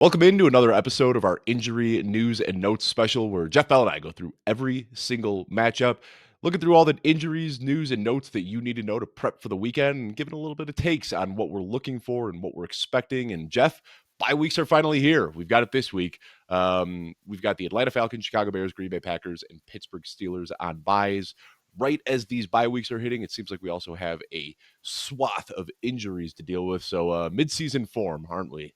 Welcome into another episode of our injury news and notes special where Jeff Bell and I go through every single matchup, looking through all the injuries, news, and notes that you need to know to prep for the weekend and giving a little bit of takes on what we're looking for and what we're expecting. And Jeff, bye weeks are finally here. We've got it this week. We've got the Atlanta Falcons, Chicago Bears, Green Bay Packers, and Pittsburgh Steelers on byes. Right as these bye weeks are hitting, it seems like we also have a swath of injuries to deal with. So mid-season form, aren't we?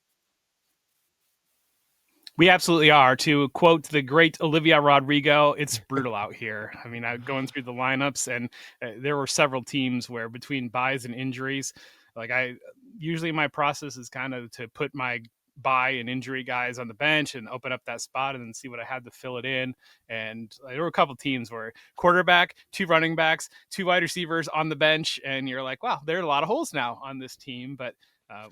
We absolutely are. To quote the great Olivia Rodrigo, it's brutal out here. I mean, going through the lineups, and there were several teams where between buys and injuries, like usually my process is kind of to put my buy and injury guys on the bench and open up that spot and then see what I had to fill it in. And there were a couple teams where quarterback, 2 running backs, 2 wide receivers on the bench, and you're like, wow, there are a lot of holes now on this team, but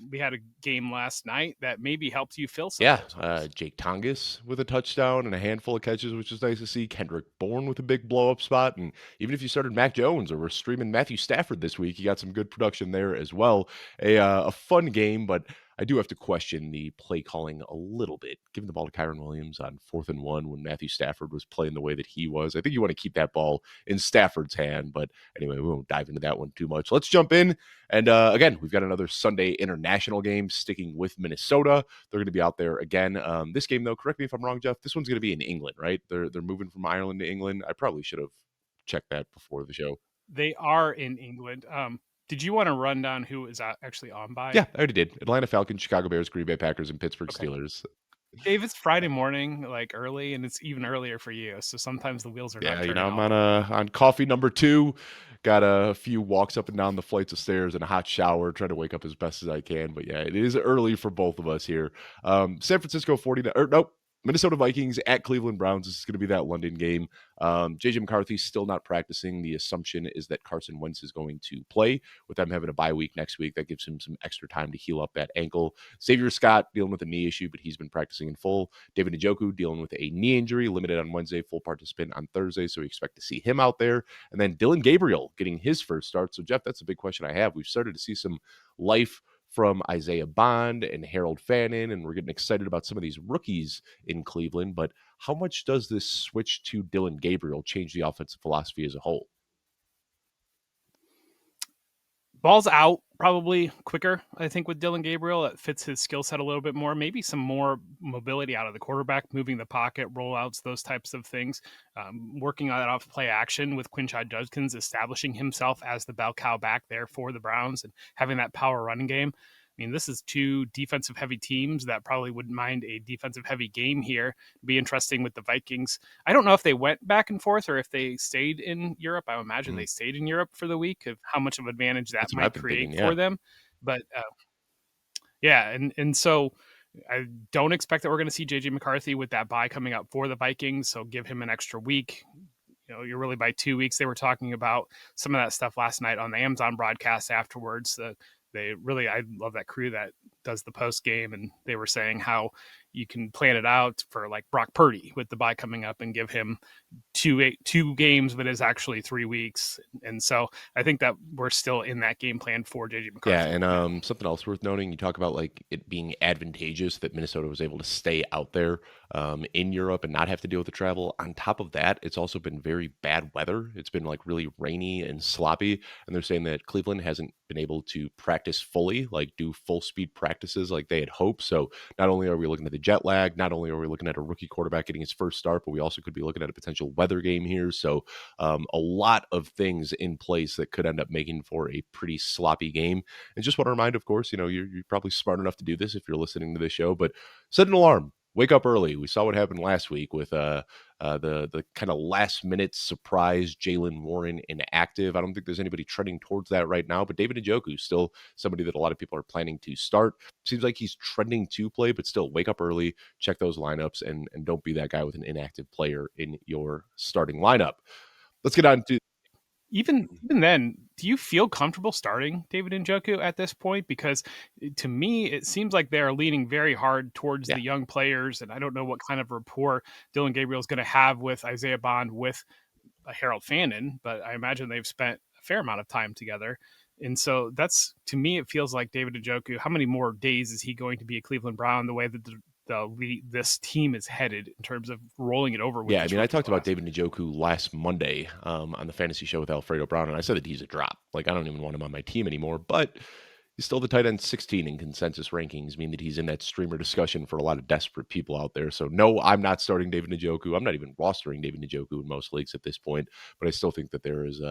we had a game last night that maybe helped you fill some. Yeah, Jake Tongas with a touchdown and a handful of catches, which is nice to see. Kendrick Bourne with a big blow up spot, and even if you started Mac Jones or we're streaming Matthew Stafford this week, you got some good production there as well. A fun game, but I do have to question the play calling a little bit. Giving the ball to Kyron Williams on 4th and 1 when Matthew Stafford was playing the way that he was. I think you want to keep that ball in Stafford's hand, but anyway, we won't dive into that one too much. Let's jump in. And again, we've got another Sunday international game sticking with Minnesota. They're going to be out there again. This game, though, correct me if I'm wrong, Jeff, this one's going to be in England, right? They're moving from Ireland to England. I probably should have checked that before the show. They are in England. Did you want to run down who is actually on by? Yeah, I already did. Atlanta Falcons, Chicago Bears, Green Bay Packers, and Pittsburgh Okay. Steelers. Dave, it's Friday morning, like early, and it's even earlier for you. So sometimes the wheels are not Yeah, turning I'm off. on coffee number 2. Got a few walks up and down the flights of stairs and a hot shower, trying to wake up as best as I can. But yeah, it is early for both of us here. San Francisco 49, or nope, Minnesota Vikings at Cleveland Browns. This is going to be that London game. JJ McCarthy's still not practicing. The assumption is that Carson Wentz is going to play with them having a bye week next week. That gives him some extra time to heal up that ankle. Xavier Scott dealing with a knee issue, but he's been practicing in full. David Njoku dealing with a knee injury, limited on Wednesday, full participant on Thursday. So we expect to see him out there. And then Dylan Gabriel getting his first start. So Jeff, that's a big question I have. We've started to see some life from Isaiah Bond and Harold Fannin, and we're getting excited about some of these rookies in Cleveland. But how much does this switch to Dylan Gabriel change the offensive philosophy as a whole? Ball's out probably quicker, I think, with Dylan Gabriel. It fits his skill set a little bit more. Maybe some more mobility out of the quarterback, moving the pocket, rollouts, those types of things. Working on that off play action with Quinshad Judkins, establishing himself as the bell cow back there for the Browns and having that power running game. I mean, this is 2 defensive heavy teams that probably wouldn't mind a defensive heavy game here. It'd be interesting with the Vikings. I don't know if they went back and forth or if they stayed in Europe. I imagine they stayed in Europe for the week, of how much of an advantage that That's what I've might been create thinking. for Yeah. them. But yeah, and so I don't expect that we're going to see JJ McCarthy with that bye coming up for the Vikings. So give him an extra week. You're really by 2 weeks. They were talking about some of that stuff last night on the Amazon broadcast afterwards. I love that crew that does the post game, and they were saying how you can plan it out for like Brock Purdy with the bye coming up and give him two games, but it's actually 3 weeks. And so I think that we're still in that game plan for JJ Yeah, McCarthy. and something else worth noting, you talk about like it being advantageous that Minnesota was able to stay out there in Europe and not have to deal with the travel. On top of that, it's also been very bad weather. It's been like really rainy and sloppy, and they're saying that Cleveland hasn't been able to practice fully, like do full speed practices like they had hoped. So not only are we looking at the jet lag, not only are we looking at a rookie quarterback getting his first start, but we also could be looking at a potential weather game here. So a lot of things in place that could end up making for a pretty sloppy game. And just want to remind, of course, you're probably smart enough to do this if you're listening to this show, but set an alarm. Wake up early. We saw what happened last week with the kind of last minute surprise Jalen Warren inactive. I don't think there's anybody trending towards that right now, but David Njoku still somebody that a lot of people are planning to start. Seems like he's trending to play, but still wake up early, check those lineups, and don't be that guy with an inactive player in your starting lineup. Let's get on to Even then, do you feel comfortable starting David Njoku at this point? Because to me, it seems like they're leaning very hard towards yeah. the young players, and I don't know what kind of rapport Dylan Gabriel is going to have with Isaiah Bond, with Harold Fannin, but I imagine they've spent a fair amount of time together. And so that's, to me, it feels like David Njoku. How many more days is he going to be a Cleveland Brown? The way that this team is headed in terms of rolling it over with Yeah, I this mean, I rookie talked about class. David Njoku last Monday on the fantasy show with Alfredo Brown, and I said that he's a drop. Like, I don't even want him on my team anymore, but he's still the tight end 16 in consensus rankings, mean that he's in that streamer discussion for a lot of desperate people out there. So, no, I'm not starting David Njoku. I'm not even rostering David Njoku in most leagues at this point, but I still think that there is,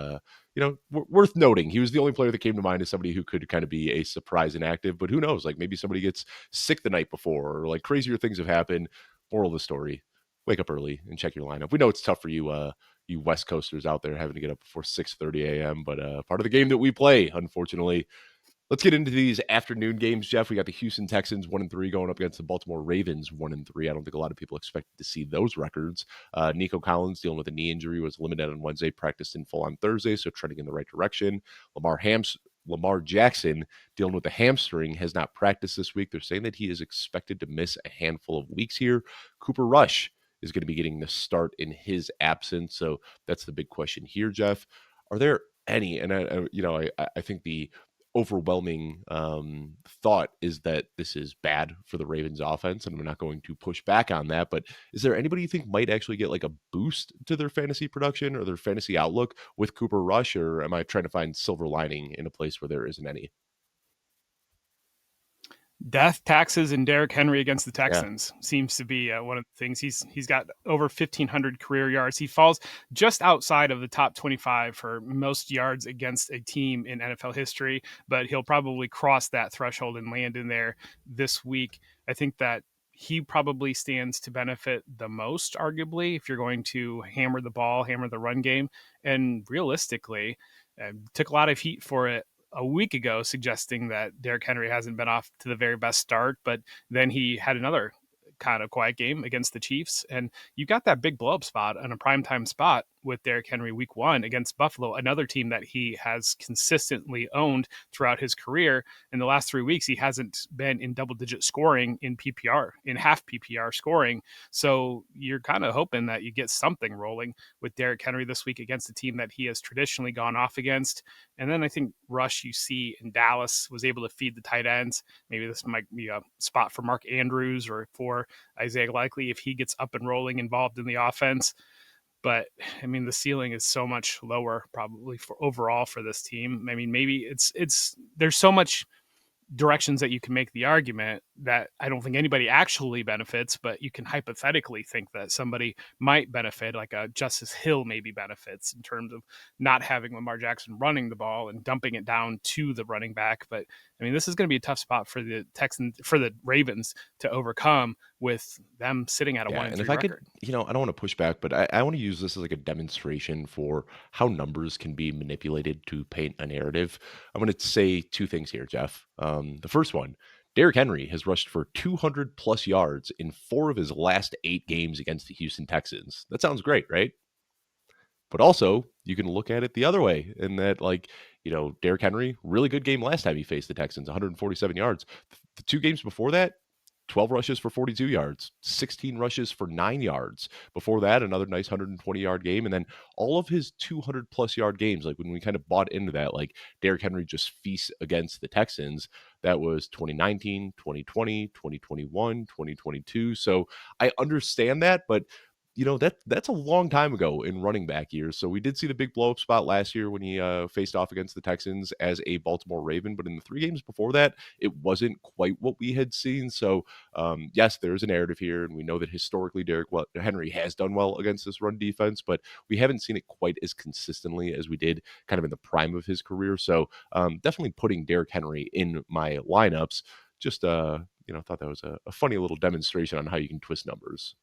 worth noting. He was the only player that came to mind as somebody who could kind of be a surprise inactive, but who knows? Like, maybe somebody gets sick the night before, or like crazier things have happened. Moral of the story, wake up early and check your lineup. We know it's tough for you, you West Coasters out there having to get up before 6:30 a.m., but part of the game that we play, unfortunately. Let's get into these afternoon games, Jeff. We got the Houston Texans 1-3 going up against the Baltimore Ravens 1-3. I don't think a lot of people expected to see those records. Nico Collins dealing with a knee injury, was limited on Wednesday, practiced in full on Thursday, so trending in the right direction. Lamar Jackson dealing with a hamstring, has not practiced this week. They're saying that he is expected to miss a handful of weeks here. Cooper Rush is going to be getting the start in his absence, so that's the big question here, Jeff. Are there any? And I think the overwhelming thought is that this is bad for the Ravens offense, and I'm not going to push back on that. But is there anybody you think might actually get like a boost to their fantasy production or their fantasy outlook with Cooper Rush, or am I trying to find silver lining in a place where there isn't any? Death, taxes, and Derrick Henry against the Yeah. Texans seems to be one of the things. He's got over 1,500 career yards. He falls just outside of the top 25 for most yards against a team in NFL history, but he'll probably cross that threshold and land in there this week. I think that he probably stands to benefit the most, arguably, if you're going to hammer the ball, hammer the run game. And realistically, took a lot of heat for it a week ago, suggesting that Derrick Henry hasn't been off to the very best start, but then he had another kind of quiet game against the Chiefs. And you got that big blow up spot on a primetime spot with Derrick Henry week one against Buffalo, another team that he has consistently owned throughout his career. In the last 3 weeks, he hasn't been in double digit scoring in PPR, in half PPR scoring. So you're kind of hoping that you get something rolling with Derrick Henry this week against a team that he has traditionally gone off against. And then I think Rush, you see in Dallas, was able to feed the tight ends. Maybe this might be a spot for Mark Andrews or for Isaiah Likely if he gets up and rolling involved in the offense. But I mean, the ceiling is so much lower probably for overall for this team. I mean, maybe it's there's so much directions that you can make the argument that I don't think anybody actually benefits, but you can hypothetically think that somebody might benefit, like a Justice Hill maybe benefits in terms of not having Lamar Jackson running the ball and dumping it down to the running back. But I mean, this is going to be a tough spot for the Texans, for the Ravens to overcome with them sitting at a Yeah, one and and if three I could, record. I don't want to push back, but I want to use this as like a demonstration for how numbers can be manipulated to paint a narrative. I'm going to say two things here, Jeff. The first one, Derrick Henry has rushed for 200 plus yards in 4 of his last 8 games against the Houston Texans. That sounds great, right? But also, you can look at it the other way in that, like, Derrick Henry, really good game last time he faced the Texans, 147 yards. The 2 games before that, 12 rushes for 42 yards, 16 rushes for 9 yards. Before that, another nice 120-yard game. And then all of his 200 plus yard games, like when we kind of bought into that, like Derrick Henry just feasts against the Texans, that was 2019, 2020, 2021, 2022. So I understand that, but that's a long time ago in running back years. So we did see the big blow up spot last year when he faced off against the Texans as a Baltimore Raven, but in the 3 games before that, it wasn't quite what we had seen. So yes, there is a narrative here, and we know that historically Henry has done well against this run defense, but we haven't seen it quite as consistently as we did kind of in the prime of his career. So definitely putting Derrick Henry in my lineups. Just thought that was a funny little demonstration on how you can twist numbers.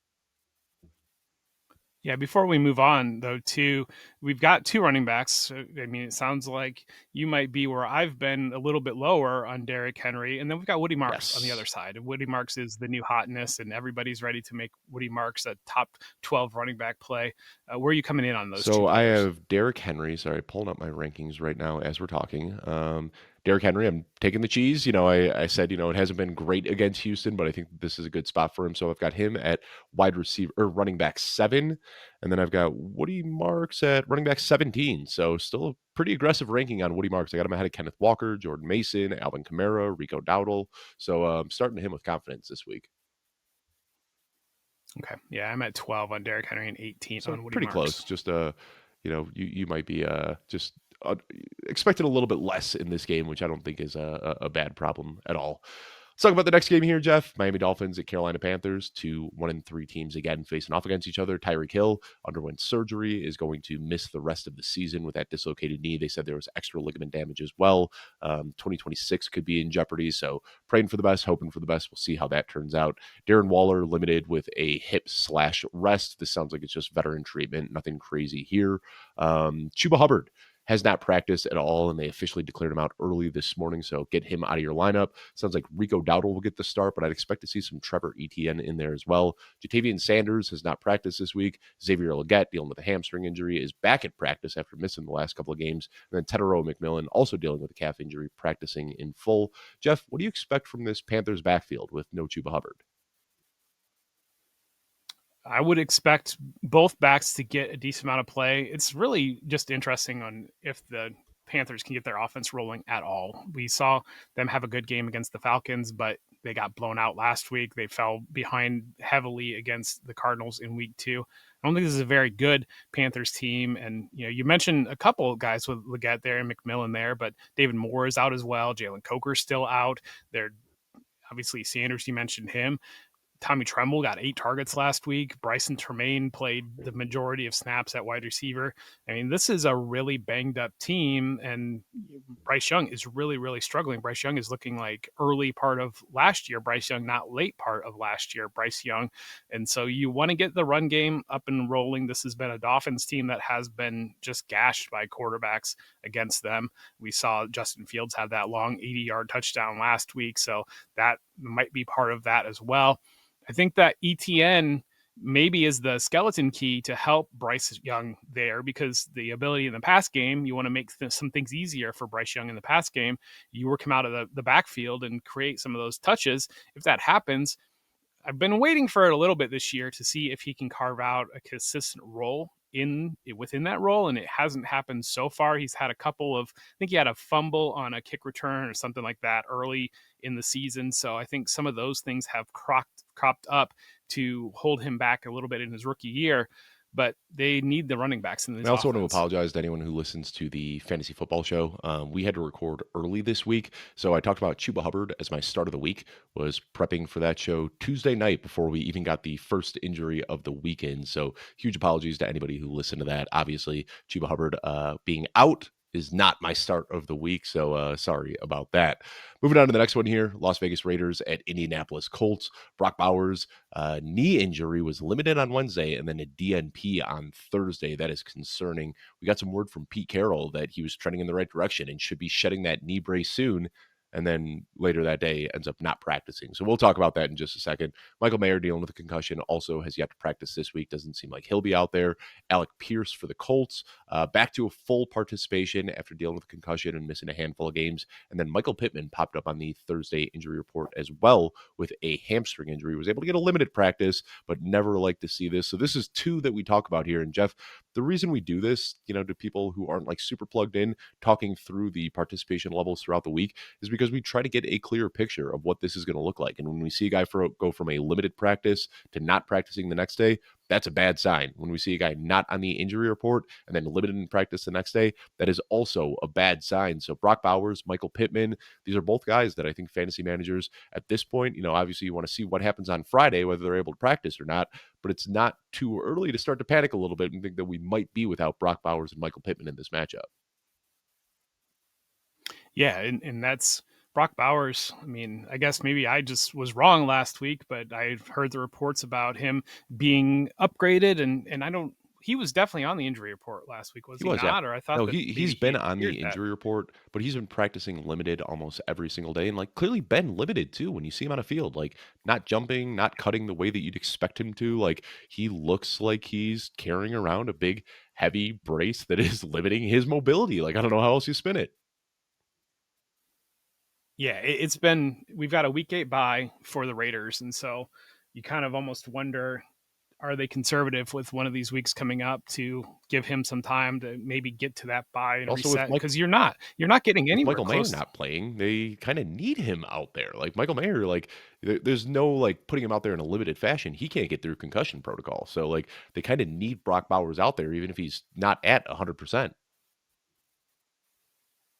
Yeah, before we move on though, too, we've got two running backs. I mean, it sounds like you might be where I've been a little bit lower on Derrick Henry, and then we've got Woody Marks on the other Yes. side. And Woody Marks is the new hotness, and everybody's ready to make Woody Marks a top 12 running back play. Where are you coming in on those two So I players? have Derrick Henry. Sorry, pulling up my rankings right now as we're talking. Derrick Henry, I'm taking the cheese. I said, it hasn't been great against Houston, but I think this is a good spot for him. So I've got him at wide receiver or running back 7. And then I've got Woody Marks at running back 17. So still a pretty aggressive ranking on Woody Marks. I got him ahead of Kenneth Walker, Jordan Mason, Alvin Kamara, Rico Dowdle. So I'm starting him with confidence this week. Okay. Yeah, I'm at 12 on Derrick Henry and 18 So on Woody pretty Marks. close. Just you might be just uh, expected a little bit less in this game, which I don't think is a bad problem at all. Let's talk about the next game here, Jeff. Miami Dolphins at Carolina Panthers. Two 1-3 teams again facing off against each other. Tyreek Hill underwent surgery, is going to miss the rest of the season with that dislocated knee. They said there was extra ligament damage as well. 2026 could be in jeopardy. So praying for the best, hoping for the best. We'll see how that turns out. Darren Waller limited with a hip/rest. This sounds like it's just veteran treatment. Nothing crazy here. Chuba Hubbard has not practiced at all, and they officially declared him out early this morning. So get him out of your lineup. Sounds like Rico Dowdle will get the start, but I'd expect to see some Trevor Etienne in there as well. Jatavian Sanders has not practiced this week. Xavier Legette, dealing with a hamstring injury, is back at practice after missing the last couple of games. And then Tedero McMillan, also dealing with a calf injury, practicing in full. Jeff, what do you expect from this Panthers backfield with no Chuba Hubbard? I would expect both backs to get a decent amount of play. It's really just interesting on if the Panthers can get their offense rolling at all. We saw them have a good game against the Falcons, but they got blown out last week. They fell behind heavily against the Cardinals in week 2. I don't think this is a very good Panthers team. And you mentioned a couple of guys with Leggett there and McMillan there, but David Moore is out as well. Jalen Coker's still out. They're obviously Sanders, you mentioned him. Tommy Tremble got 8 targets last week. Bryson Tremaine played the majority of snaps at wide receiver. I mean, this is a really banged up team, and Bryce Young is really, really struggling. Bryce Young is looking like early part of last year, Bryce Young, not late part of last year, Bryce Young. And so you want to get the run game up and rolling. This has been a Dolphins team that has been just gashed by quarterbacks against them. We saw Justin Fields have that long 80-yard touchdown last week, so that might be part of that as well. I think that ETN maybe is the skeleton key to help Bryce Young there, because the ability in the pass game, you want to make some things easier for Bryce Young in the pass game. You work him out of the backfield and create some of those touches. If that happens, I've been waiting for it a little bit this year to see if he can carve out a consistent role within that role, and it hasn't happened so far. He's had a couple of, I think he had a fumble on a kick return or something like that early in the season. So I think some of those things have cropped up to hold him back a little bit in his rookie year. But they need the running backs in I this also want to offense. apologize to anyone who listens to the fantasy football show. We had to record early this week, so I talked about Chuba Hubbard as my start of the week. Was prepping for that show Tuesday night before we even got the first injury of the weekend. So huge apologies to anybody who listened to that. Obviously, Chuba Hubbard being out is not my start of the week, so sorry about that. Moving on to the next one here: Las Vegas Raiders at Indianapolis Colts. Brock Bowers knee injury was limited on Wednesday and then a DNP on Thursday. That is concerning. We got some word from Pete Carroll that he was trending in the right direction and should be shedding that knee brace soon. And then later that day ends up not practicing. So we'll talk about that in just a second. Michael Mayer dealing with a concussion also has yet to practice this week. Doesn't seem like he'll be out there. Alec Pierce for the Colts, back to a full participation after dealing with a concussion and missing a handful of games. And then Michael Pittman popped up on the Thursday injury report as well with a hamstring injury. Was able to get a limited practice, but never like to see this. So this is 2 that we talk about here. And Jeff, the reason we do this, to people who aren't like super plugged in, talking through the participation levels throughout the week, is because we try to get a clear picture of what this is going to look like. And when we see a guy go from a limited practice to not practicing the next day, that's a bad sign. When we see a guy not on the injury report and then limited in practice the next day, that is also a bad sign. So Brock Bowers, Michael Pittman, these are both guys that I think fantasy managers at this point, obviously you want to see what happens on Friday, whether they're able to practice or not, but it's not too early to start to panic a little bit and think that we might be without Brock Bowers and Michael Pittman in this matchup. Yeah, and that's Brock Bowers. I mean, I guess maybe I just was wrong last week, but I heard the reports about him being upgraded, and I don't. He was definitely on the injury report last week, was He he was, yeah. not? Or I thought No, that he's maybe he been had on cleared the that. injury report, but he's been practicing limited almost every single day, and like clearly been limited too when you see him on a field, like not jumping, not cutting the way that you'd expect him to. Like he looks like he's carrying around a big heavy brace that is limiting his mobility. Like I don't know how else you spin it. Yeah, it's been we've got a week 8 bye for the Raiders, and so you kind of almost wonder. are they conservative with one of these weeks coming up to give him some time to maybe get to that bye and Also, with reset? Because you're not getting with anywhere Michael Mayer close. not playing, they kind of need him out there. Like Michael Mayer, like there's no like putting him out there in a limited fashion. He can't get through concussion protocol. So like they kind of need Brock Bowers out there, even if he's not at 100%.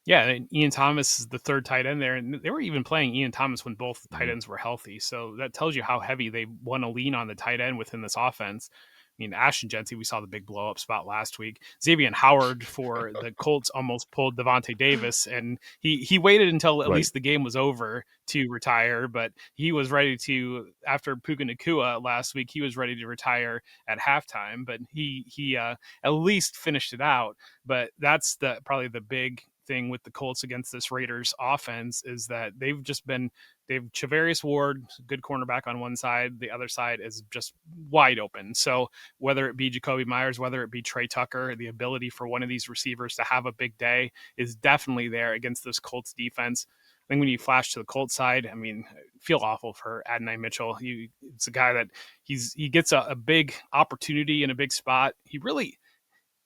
Yeah, and Ian Thomas is the third tight end there, and they were even playing Ian Thomas when both tight Mhm. ends were healthy. So that tells you how heavy they want to lean on the tight end within this offense. I mean, Ashton Genty, we saw the big blow up spot last week. Xavier Howard for the Colts almost pulled Devontae Davis, and he waited until at Right. least the game was over to retire, but he was ready to after Puka Nakua last week. He was ready to retire at halftime, but he at least finished it out. But that's the probably the big thing with the Colts against this Raiders offense is that they've Chavarius Ward, good cornerback on one side, the other side is just wide open. So whether it be Jacoby Myers, whether it be Trey Tucker, the ability for one of these receivers to have a big day is definitely there against this Colts defense. I think when you flash to the Colts side, I mean, I feel awful for Adonai Mitchell. It's a guy that he gets a big opportunity in a big spot.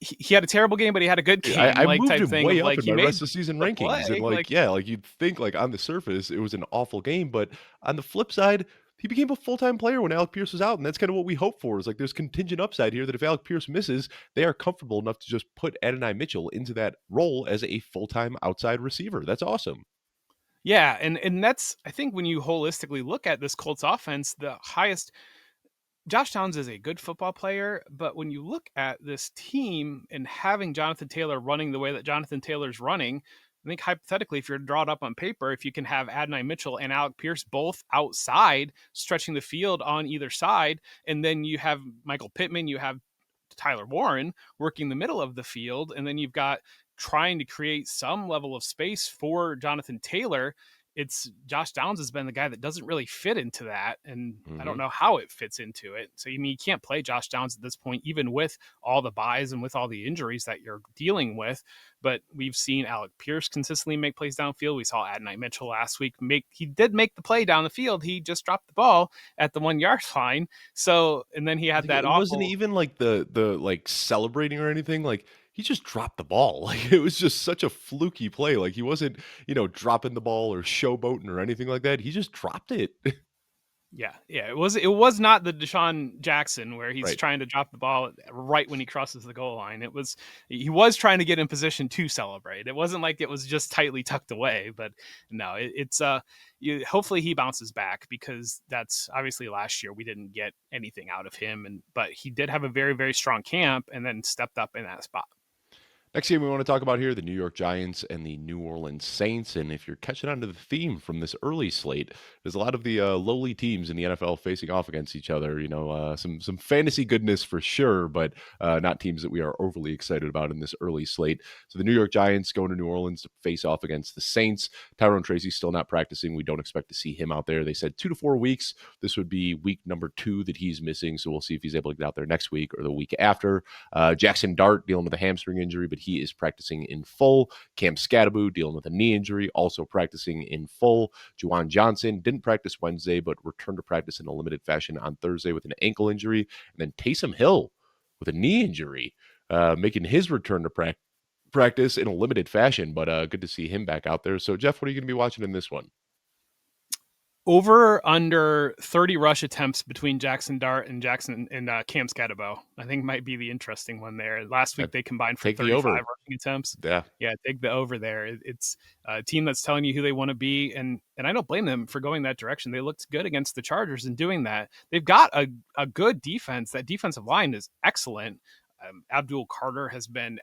He had a terrible game, but he had a good game, I like moved type him thing of way up like in he my made rest of season the rankings, and play. Like, like, yeah, like you'd think like on the surface it was an awful game, but on the flip side, he became a full-time player when Alec Pierce was out, and that's kind of what we hope for. Is like there's contingent upside here that if Alec Pierce misses, they are comfortable enough to just put Adonai Mitchell into that role as a full-time outside receiver. That's awesome. yeah, and that's I think when you holistically look at this Colts offense, the highest Josh Downs is a good football player, but when you look at this team and having Jonathan Taylor running the way that Jonathan Taylor's running, I think hypothetically, if you're to draw it up on paper, if you can have Adonai Mitchell and Alec Pierce both outside, stretching the field on either side, and then you have Michael Pittman, you have Tyler Warren working the middle of the field, and then you've got trying to create some level of space for Jonathan Taylor. It's Josh Downs has been the guy that doesn't really fit into that, and I don't Mhm. know how it fits into it. So, I mean, you can't play Josh Downs at this point, even with all the buys and with all the injuries that you're dealing with. But we've seen Alec Pierce consistently make plays downfield. We saw Adonai Mitchell last week he did make the play down the field. He just dropped the ball at the 1 yard line. So, and then he had Like, that it wasn't awful. even like the like celebrating or anything. Like he just dropped the ball. Like it was just such a fluky play. Like he wasn't, dropping the ball or showboating or anything like that. He just dropped it. Yeah. It was not the Deshaun Jackson where he's Right. trying to drop the ball right when he crosses the goal line. He was trying to get in position to celebrate. It wasn't like it was just tightly tucked away. But no, hopefully he bounces back because that's obviously last year we didn't get anything out of him, but he did have a very very strong camp and then stepped up in that spot. Next game we want to talk about here, the New York Giants and the New Orleans Saints. And if you're catching on to the theme from this early slate, there's a lot of the lowly teams in the NFL facing off against each other. Some fantasy goodness for sure, but not teams that we are overly excited about in this early slate. So the New York Giants going to New Orleans to face off against the Saints. Tyrone Tracy still not practicing. We don't expect to see him out there. They said 2 to 4 weeks. This would be week number 2 that he's missing. So we'll see if he's able to get out there next week or the week after. Jackson Dart dealing with a hamstring injury, but he is practicing in full. Cam Scattaboo dealing with a knee injury, also practicing in full. Juwan Johnson didn't practice Wednesday, but returned to practice in a limited fashion on Thursday with an ankle injury. And then Taysom Hill with a knee injury, making his return to practice in a limited fashion, but good to see him back out there. So, Jeff, what are you going to be watching in this one? Over under 30 rush attempts between Jackson Dart and Cam Scatterbo. I think might be the interesting one there. Last Uh, week they combined for Take the 35 over. rushing attempts. Yeah. Yeah, take the over there. It's a team that's telling you who they want to be, and I don't blame them for going that direction. They looked good against the Chargers and doing that. They've got a good defense. That defensive line is excellent. Abdul Carter has been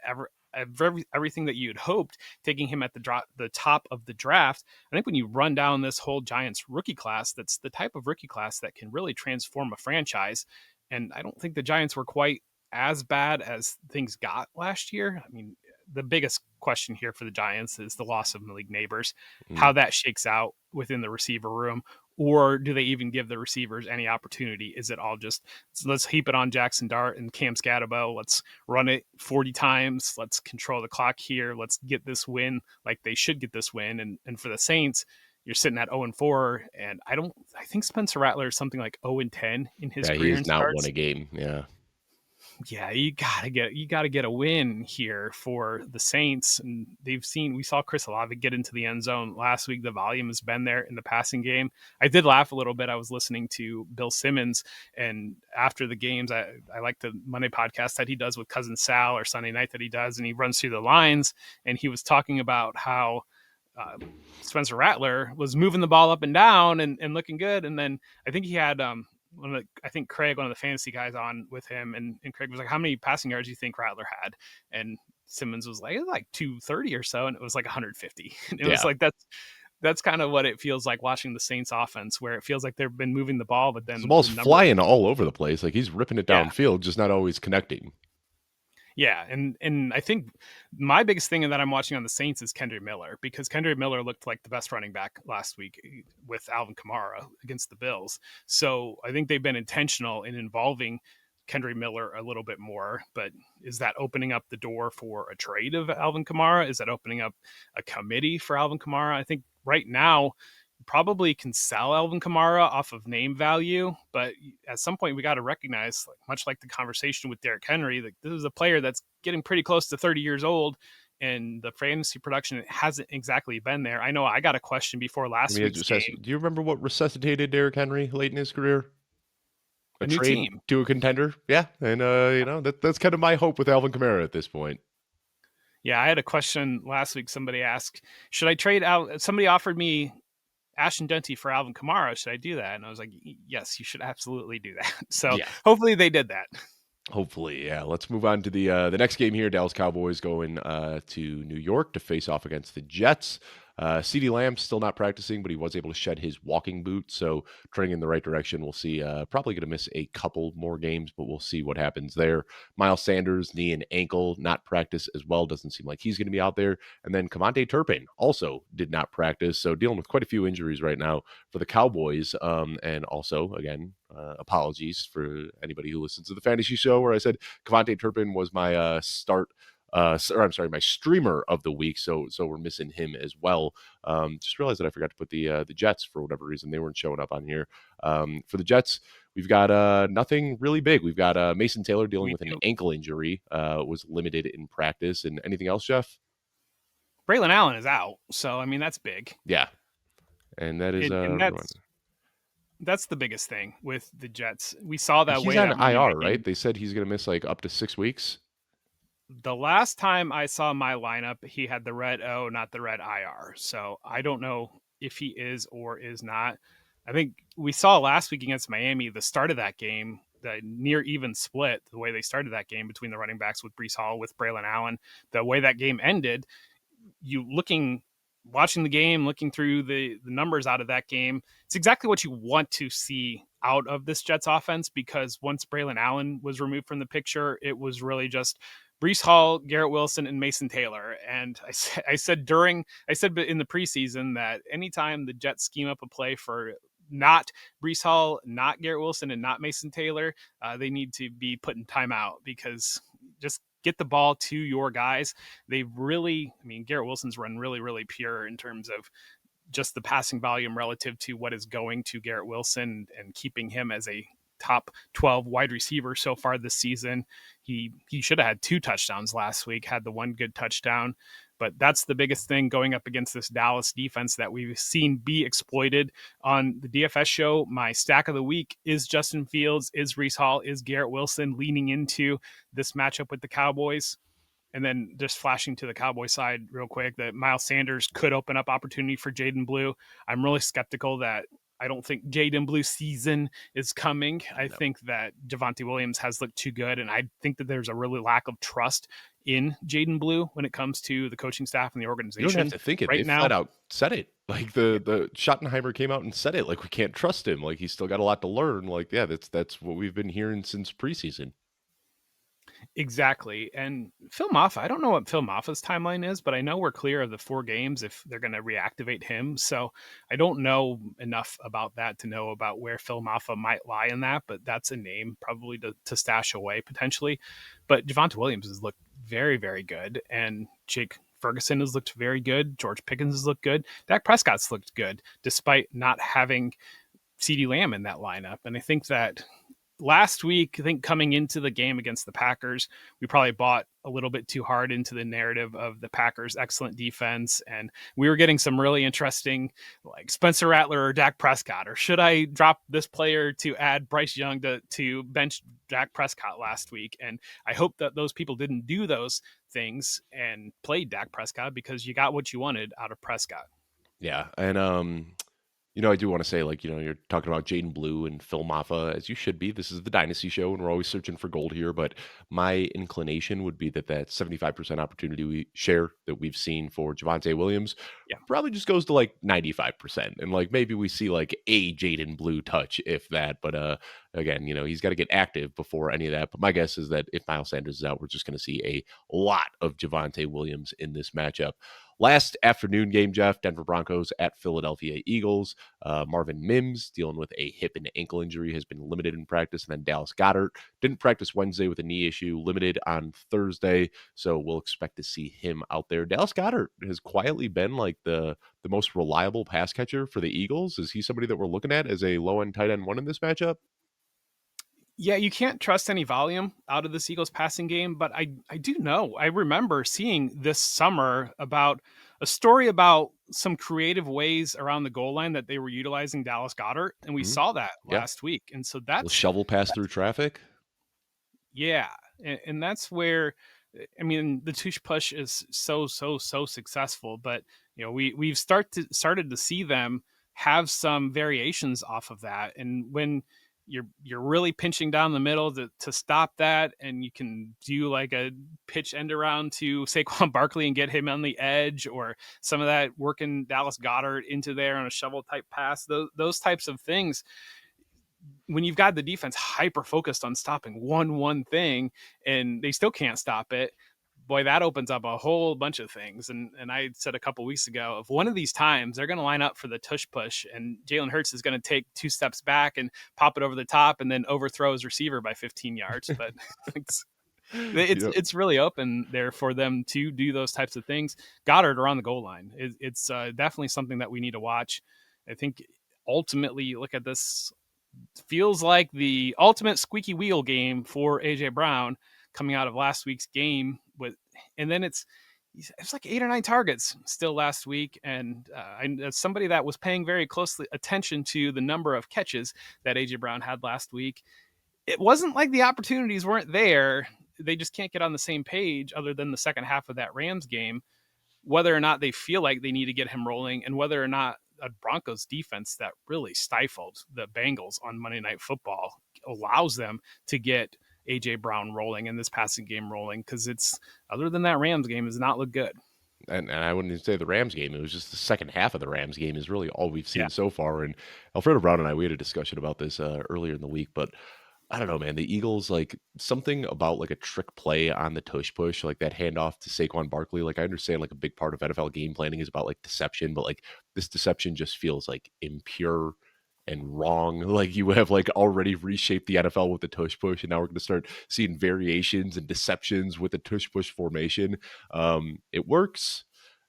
everything that you'd hoped, taking him at the top of the draft. I think when you run down this whole Giants rookie class, that's the type of rookie class that can really transform a franchise. And I don't think the Giants were quite as bad as things got last year. I mean, the biggest question here for the Giants is the loss of Malik Neighbors, Mm. how that shakes out within the receiver room, or do they even give the receivers any opportunity? Is it all just let's heap it on Jackson Dart and Cam Scatterbo? Let's run it 40 times. Let's control the clock here. Let's get this win like they should get this win. And for the Saints, you're sitting at 0-4, and I think Spencer Rattler is something like 0-10 in his Yeah, he career has in not won starts. a game. Yeah. Yeah, you gotta get a win here for the Saints. And we saw Chris Olave get into the end zone last week. The volume has been there in the passing game. I did laugh a little bit. I was listening to Bill Simmons, and after the games, I like the Monday podcast that he does with Cousin Sal, or Sunday night that he does, and he runs through the lines, and he was talking about how uh, Spencer Rattler was moving the ball up and down and looking good. And then I think he had I think Craig, one of the fantasy guys, on with him, and Craig was like, "How many passing yards do you think Rattler had?" And Simmons was like 230 or so, and it was like 150. And it was Yeah. like that's kind of what it feels like watching the Saints offense, where it feels like they've been moving the ball, but The then ball's the numbers. flying all over the place. Like he's ripping it Yeah, downfield, just not always connecting. yeah, and I think my biggest thing that I'm watching on the Saints is Kendry Miller, because Kendry Miller looked like the best running back last week with Alvin Kamara against the Bills. So I think they've been intentional in involving Kendry Miller a little bit more. But is that opening up the door for a trade of Alvin Kamara? Is that opening up a committee for Alvin Kamara? I think right now probably can sell Alvin Kamara off of name value, but at some point we got to recognize, like, much like the conversation with Derrick Henry, like, this is a player that's getting pretty close to 30 years old, and the fantasy production hasn't exactly been there. I know I got a question before I last mean, week's game. do you remember what resuscitated Derrick Henry late in his career? A A new trade team. to a contender? Yeah, and that's kind of my hope with Alvin Kamara at this point. Yeah, I had a question last week. Somebody asked, should I trade out? Somebody offered me Ashton Dente for Alvin Kamara. Should I do that? And I was like, yes, you should absolutely do that. So Yeah. hopefully they did that. Hopefully, yeah. Let's move on to the next game here. Dallas Cowboys going to New York to face off against the Jets. CeeDee Lamb still not practicing, but he was able to shed his walking boot, so trending in the right direction. We'll see. Probably going to miss a couple more games, but we'll see what happens there. Miles Sanders, knee and ankle, not practice as well. Doesn't seem like he's going to be out there. And then Cavante Turpin also did not practice, so dealing with quite a few injuries right now for the Cowboys. And also, again, apologies for anybody who listens to the fantasy show where I said Cavante Turpin was my my streamer of the week. So we're missing him as well. Just realized that I forgot to put the Jets for whatever reason. They weren't showing up on here. For the Jets, we've got nothing really big. We've got Mason Taylor dealing We with an do. ankle injury, was limited in practice. And anything else, Jeff? Braylon Allen is out, so I mean that's big. Yeah. And that is And that's the biggest thing with the Jets. We saw that he's way on that Monday IR, night right? game. They said he's going to miss like up to 6 weeks. The last time I saw my lineup, he had the red O, not the red IR. So I don't know if he is or is not. I think we saw last week against Miami, the start of that game, the near even split, the way they started that game between the running backs with Brees Hall, with Braylon Allen, the way that game ended, watching the game, looking through the numbers out of that game, it's exactly what you want to see out of this Jets offense, because once Braylon Allen was removed from the picture, it was really just Brees Hall, Garrett Wilson, and Mason Taylor. And I said in the preseason that anytime the Jets scheme up a play for not Brees Hall, not Garrett Wilson, and not Mason Taylor, they need to be put in timeout, because just get the ball to your guys. Garrett Wilson's run really, really pure in terms of just the passing volume relative to what is going to Garrett Wilson, and keeping him as a top 12 wide receiver so far this season. He should have had 2 touchdowns last week, had the one good touchdown. But that's the biggest thing going up against this Dallas defense that we've seen be exploited on the DFS show. My stack of the week is Justin Fields, is Brees Hall, is Garrett Wilson, leaning into this matchup with the Cowboys. And then just flashing to the Cowboy side real quick, that Miles Sanders could open up opportunity for Jaden Blue. I'm really skeptical that I don't think Jaden Blue season is coming. I No. think that Javonte Williams has looked too good, and I think that there's a really lack of trust in Jaden Blue when it comes to the coaching staff and the You don't have organization to think it. They right now. flat out said it. Like the Schottenheimer came out and said it. Like we can't trust him. Like he's still got a lot to learn. Like yeah, that's what we've been hearing since preseason. Exactly. And Phil Maffa, I don't know what Phil Maffa's timeline is, but I know we're clear of the 4 games if they're going to reactivate him. So I don't know enough about that to know about where Phil Maffa might lie in that, but that's a name probably to stash away potentially. But Javonte Williams has looked very, very good. And Jake Ferguson has looked very good. George Pickens has looked good. Dak Prescott's looked good, despite not having CeeDee Lamb in that lineup. And I think that last week, I think coming into the game against the Packers, we probably bought a little bit too hard into the narrative of the Packers' excellent defense. And we were getting some really interesting, like Spencer Rattler or Dak Prescott, or should I drop this player to add Bryce Young to bench Dak Prescott last week? And I hope that those people didn't do those things and played Dak Prescott, because you got what you wanted out of Prescott. Yeah, and I do want to say, like, you're talking about Jaden Blue and Phil Maffa, as you should be. This is the Dynasty Show, and we're always searching for gold here. But my inclination would be that 75% opportunity we share that we've seen for Javonte Williams Yeah. probably just goes to like 95%. And like maybe we see like a Jaden Blue touch, if that. But again, he's got to get active before any of that. But my guess is that if Miles Sanders is out, we're just going to see a lot of Javonte Williams in this matchup. Last afternoon game, Jeff, Denver Broncos at Philadelphia Eagles. Marvin Mims, dealing with a hip and ankle injury, has been limited in practice. And then Dallas Goedert didn't practice Wednesday with a knee issue, limited on Thursday. So we'll expect to see him out there. Dallas Goedert has quietly been like the most reliable pass catcher for the Eagles. Is he somebody that we're looking at as a low-end tight end one in this matchup? Yeah, you can't trust any volume out of this Eagles passing game, but I do know. I remember seeing this summer about a story about some creative ways around the goal line that they were utilizing Dallas Goedert, and we Mhm. saw that Yeah. last week. And so Little shovel pass through traffic. yeah, and that's where, I mean, the tush push is so successful, but we've started to see them have some variations off of that. And when you're really pinching down the middle to stop that, and you can do like a pitch end around to Saquon Barkley and get him on the edge, or some of that working Dallas Goedert into there on a shovel type pass, those types of things. When you've got the defense hyper focused on stopping one thing and they still can't stop it, boy, that opens up a whole bunch of things. And I said a couple weeks ago, if one of these times they're going to line up for the tush push and Jalen Hurts is going to take 2 steps back and pop it over the top and then overthrow his receiver by 15 yards. But it's Yep. it's really open there for them to do those types of things. Goddard around the goal line. It's definitely something that we need to watch. I think ultimately you look at this, feels like the ultimate squeaky wheel game for AJ Brown coming out of last week's game and then it's like 8 or 9 targets still last week. And as somebody that was paying very closely attention to the number of catches that AJ Brown had last week, it wasn't like the opportunities weren't there. They just can't get on the same page other than the second half of that Rams game, whether or not they feel like they need to get him rolling, and whether or not a Broncos defense that really stifled the Bengals on Monday Night Football allows them to get AJ Brown rolling and this passing game rolling. Because it's, other than that Rams game, does not look good. And I wouldn't even say the Rams game. It was just the second half of the Rams game is really all we've Yeah. seen so far. And Alfredo Brown and I, we had a discussion about this earlier in the week, but I don't know, man. The Eagles, like something about like a trick play on the tush push, like that handoff to Saquon Barkley. Like I understand like a big part of NFL game planning is about like deception, but like this deception just feels like impure and wrong. Like you have like already reshaped the NFL with the tush push, and now we're going to start seeing variations and deceptions with the tush push formation. It works.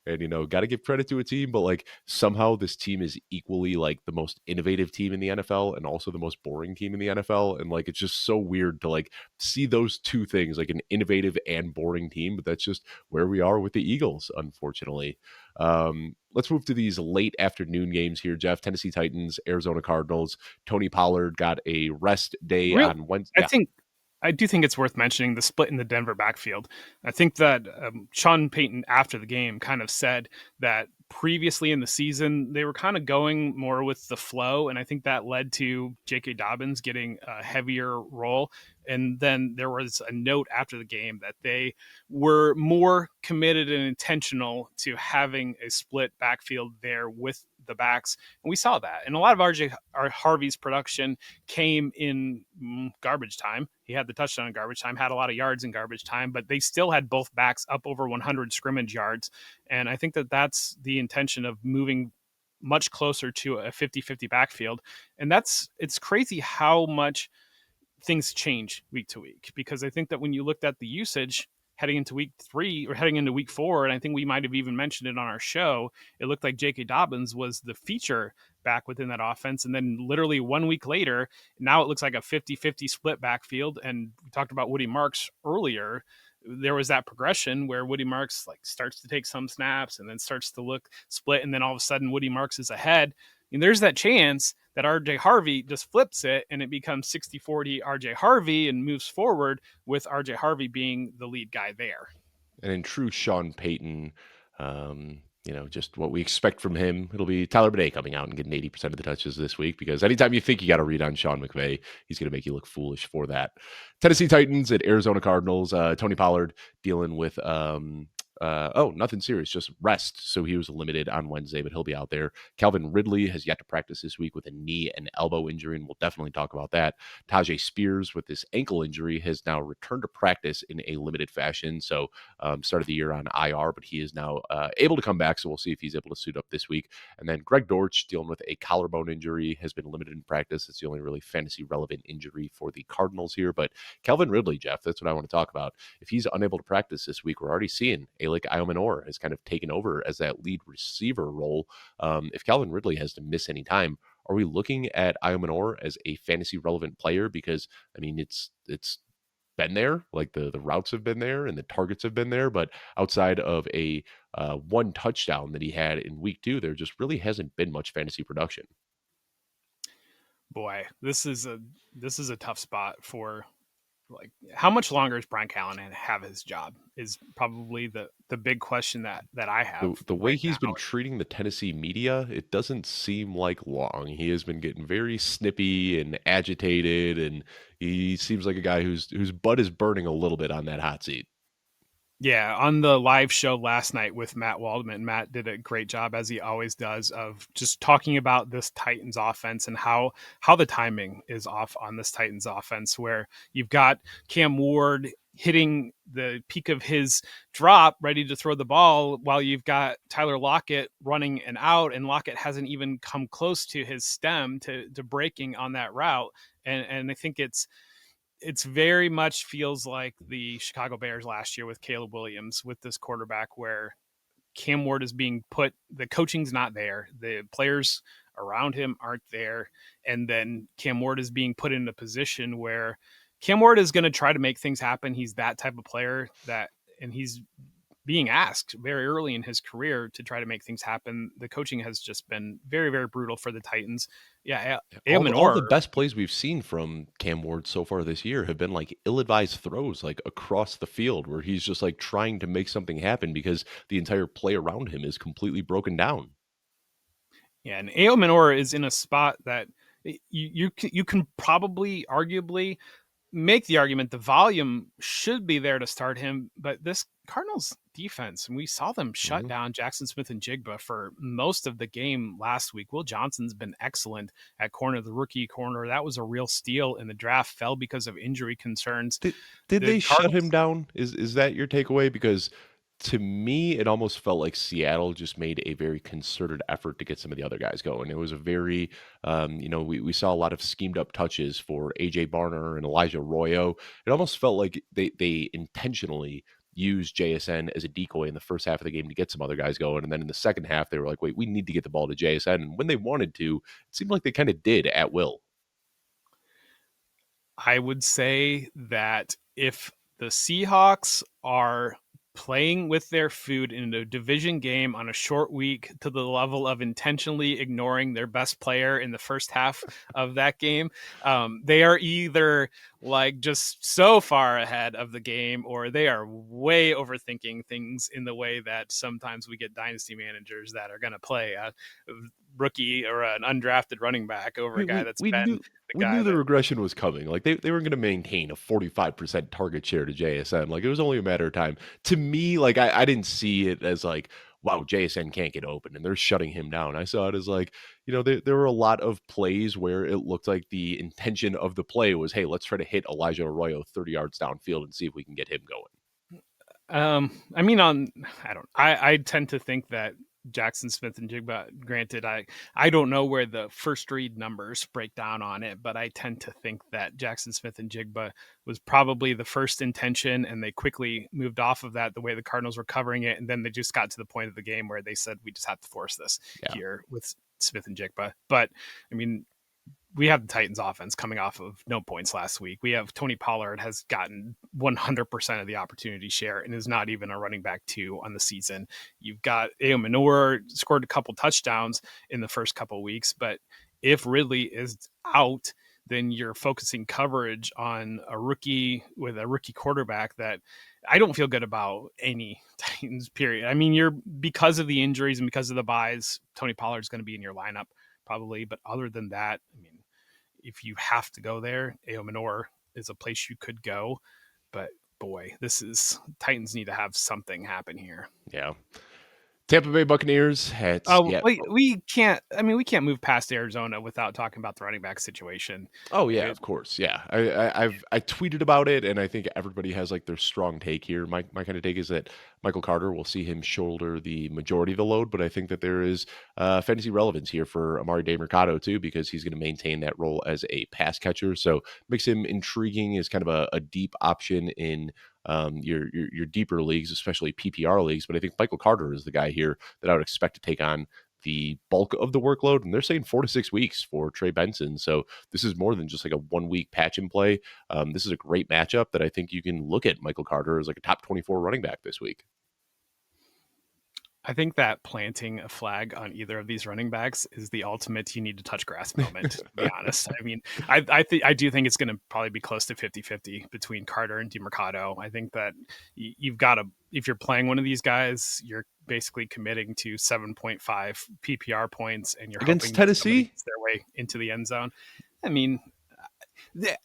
And got to give credit to a team, but like somehow this team is equally like the most innovative team in the NFL and also the most boring team in the NFL. And like it's just so weird to like see those two things, like an innovative and boring team, but that's just where we are with the Eagles, unfortunately. Let's move to these late afternoon games here, Jeff. Tennessee Titans, Arizona Cardinals. Tony Pollard got a rest day Real, on Wednesday. I Yeah. think I do think it's worth mentioning the split in the Denver backfield. I think that Sean Payton after the game kind of said that previously in the season they were kind of going more with the flow, and I think that led to J.K. Dobbins getting a heavier role. And then there was a note after the game that they were more committed and intentional to having a split backfield there with the backs, and we saw that. And a lot of Harvey's production came in garbage time. He had the touchdown in garbage time, had a lot of yards in garbage time, but they still had both backs up over 100 scrimmage yards. And I think that that's the intention of moving much closer to a 50-50 backfield. And it's crazy how much things change week to week, because I think that when you looked at the usage heading into week 3 or heading into week 4, and I think we might have even mentioned it on our show. It looked like J.K. Dobbins was the feature back within that offense. And then literally 1 week later, now it looks like a 50-50 split backfield. And we talked about Woody Marks earlier. There was that progression where Woody Marks like starts to take some snaps and then starts to look split. And then all of a sudden Woody Marks is ahead. And there's that chance that RJ Harvey just flips it and it becomes 60-40 RJ Harvey and moves forward with RJ Harvey being the lead guy there. And in true Sean Payton, just what we expect from him, it'll be Tyler Badé coming out and getting 80% of the touches this week, because anytime you think you got to read on Sean McVay, he's going to make you look foolish for that. Tennessee Titans at Arizona Cardinals. Tony Pollard dealing with nothing serious, just rest. So he was limited on Wednesday, but he'll be out there. Calvin Ridley has yet to practice this week with a knee and elbow injury, and we'll definitely talk about that. Tajay Spears with this ankle injury has now returned to practice in a limited fashion. So started the year on IR, but he is now able to come back. So we'll see if he's able to suit up this week. And then Greg Dortch dealing with a collarbone injury, has been limited in practice. It's the only really fantasy relevant injury for the Cardinals here. But Calvin Ridley, Jeff, that's what I want to talk about. If he's unable to practice this week, we're already seeing Alec Iomenor has kind of taken over as that lead receiver role. If Calvin Ridley has to miss any time, are we looking at Iomenor as a fantasy relevant player? Because I mean, it's been there, like the routes have been there and the targets have been there, but outside of a one touchdown that he had in week 2, there just really hasn't been much fantasy production. Boy, this is a tough spot for, like, how much longer does Brian Callahan have his job is probably the big question that I have The way right he's now. been treating the Tennessee media, it doesn't seem like long. He has been getting very snippy and agitated, and he seems like a guy whose butt is burning a little bit on that hot seat. Yeah, on the live show last night with Matt Waldman, Matt did a great job, as he always does, of just talking about this Titans offense and how the timing is off on this Titans offense, where you've got Cam Ward hitting the peak of his drop, ready to throw the ball, while you've got Tyler Lockett running and out, and Lockett hasn't even come close to his stem to breaking on that route. And I think it's very much feels like the Chicago Bears last year with Caleb Williams with this quarterback, where Cam Ward is being put, the coaching's not there, the players around him aren't there, and then Cam Ward is being put in a position where Cam Ward is going to try to make things happen. He's that type of player and he's being asked very early in his career to try to make things happen. The coaching has just been very, very brutal for the Titans. Yeah, All the Manor. best plays we've seen from Cam Ward so far this year have been like ill-advised throws, like across the field, where he's just like trying to make something happen because the entire play around him is completely broken down. Yeah, and Ao Manor is in a spot that you can probably arguably make the argument the volume should be there to start him, but this Cardinals defense, and we saw them shut Mhm. down Jackson Smith and Jigba for most of the game last week. Will Johnson's been excellent at corner, the rookie corner. That was a real steal in the draft, fell because of injury concerns. Did The they shut him Cardinals, down? Is that your takeaway? Because to me, it almost felt like Seattle just made a very concerted effort to get some of the other guys going. It was a very, we saw a lot of schemed up touches for AJ Barner and Elijah Arroyo. It almost felt like they intentionally used JSN as a decoy in the first half of the game to get some other guys going. And then in the second half, they were like, wait, we need to get the ball to JSN. And when they wanted to, it seemed like they kind of did at will. I would say that if the Seahawks are playing with their food in a division game on a short week to the level of intentionally ignoring their best player in the first half of that game, they are either like just so far ahead of the game, or they are way overthinking things in the way that sometimes we get dynasty managers that are going to play a rookie or an undrafted running back over a We guy we that's we been knew the we guy knew the that. regression was coming. Like they were going to maintain a 45% target share to JSN. Like it was only a matter of time. To me, like I didn't see it as like, wow, JSN can't get open and they're shutting him down. I saw it as like, there were a lot of plays where it looked like the intention of the play was, hey, let's try to hit Elijah Arroyo 30 yards downfield and see if we can get him going. I mean, I tend to think that Jackson Smith and Jigba. Granted, I don't know where the first read numbers break down on it, but I tend to think that Jackson Smith and Jigba was probably the first intention, and they quickly moved off of that the way the Cardinals were covering it, and then they just got to the point of the game where they said we just have to force this Yeah. here with Smith and Jigba. But I mean, we have the Titans offense coming off of no points last week. We have Tony Pollard has gotten 100% of the opportunity share and is not even a running back 2 on the season. You've got Ayo Manor scored a couple touchdowns in the first couple of weeks, but if Ridley is out, then you're focusing coverage on a rookie with a rookie quarterback that I don't feel good about any Titans period. I mean, because of the injuries and because of the buys, Tony Pollard's going to be in your lineup probably. But other than that, I mean, if you have to go there, Ayo Manor is a place you could go. But boy, Titans need to have something happen here. Yeah. Tampa Bay Buccaneers had Oh, we can't. I mean, we can't move past Arizona without talking about the running back situation. Oh yeah, of course. Yeah, I tweeted about it, and I think everybody has like their strong take here. My kind of take is that Michael Carter will see him shoulder the majority of the load, but I think that there is fantasy relevance here for Amari DeMercado too, because he's going to maintain that role as a pass catcher. So makes him intriguing as kind of a deep option in your deeper leagues, especially PPR leagues. But I think Michael Carter is the guy here that I would expect to take on the bulk of the workload, and they're saying 4 to 6 weeks for Trey Benson. So this is more than just like a 1 week patch and play. This is a great matchup that I think you can look at Michael Carter as like a top 24 running back this week. I think that planting a flag on either of these running backs is the ultimate you need to touch grass moment, to be honest. I mean, I do think it's going to probably be close to 50-50 between Carter and DeMercado. I think that you've got to, if you're playing one of these guys, you're basically committing to 7.5 PPR points and you're against hoping Tennessee gets their way into the end zone. I mean,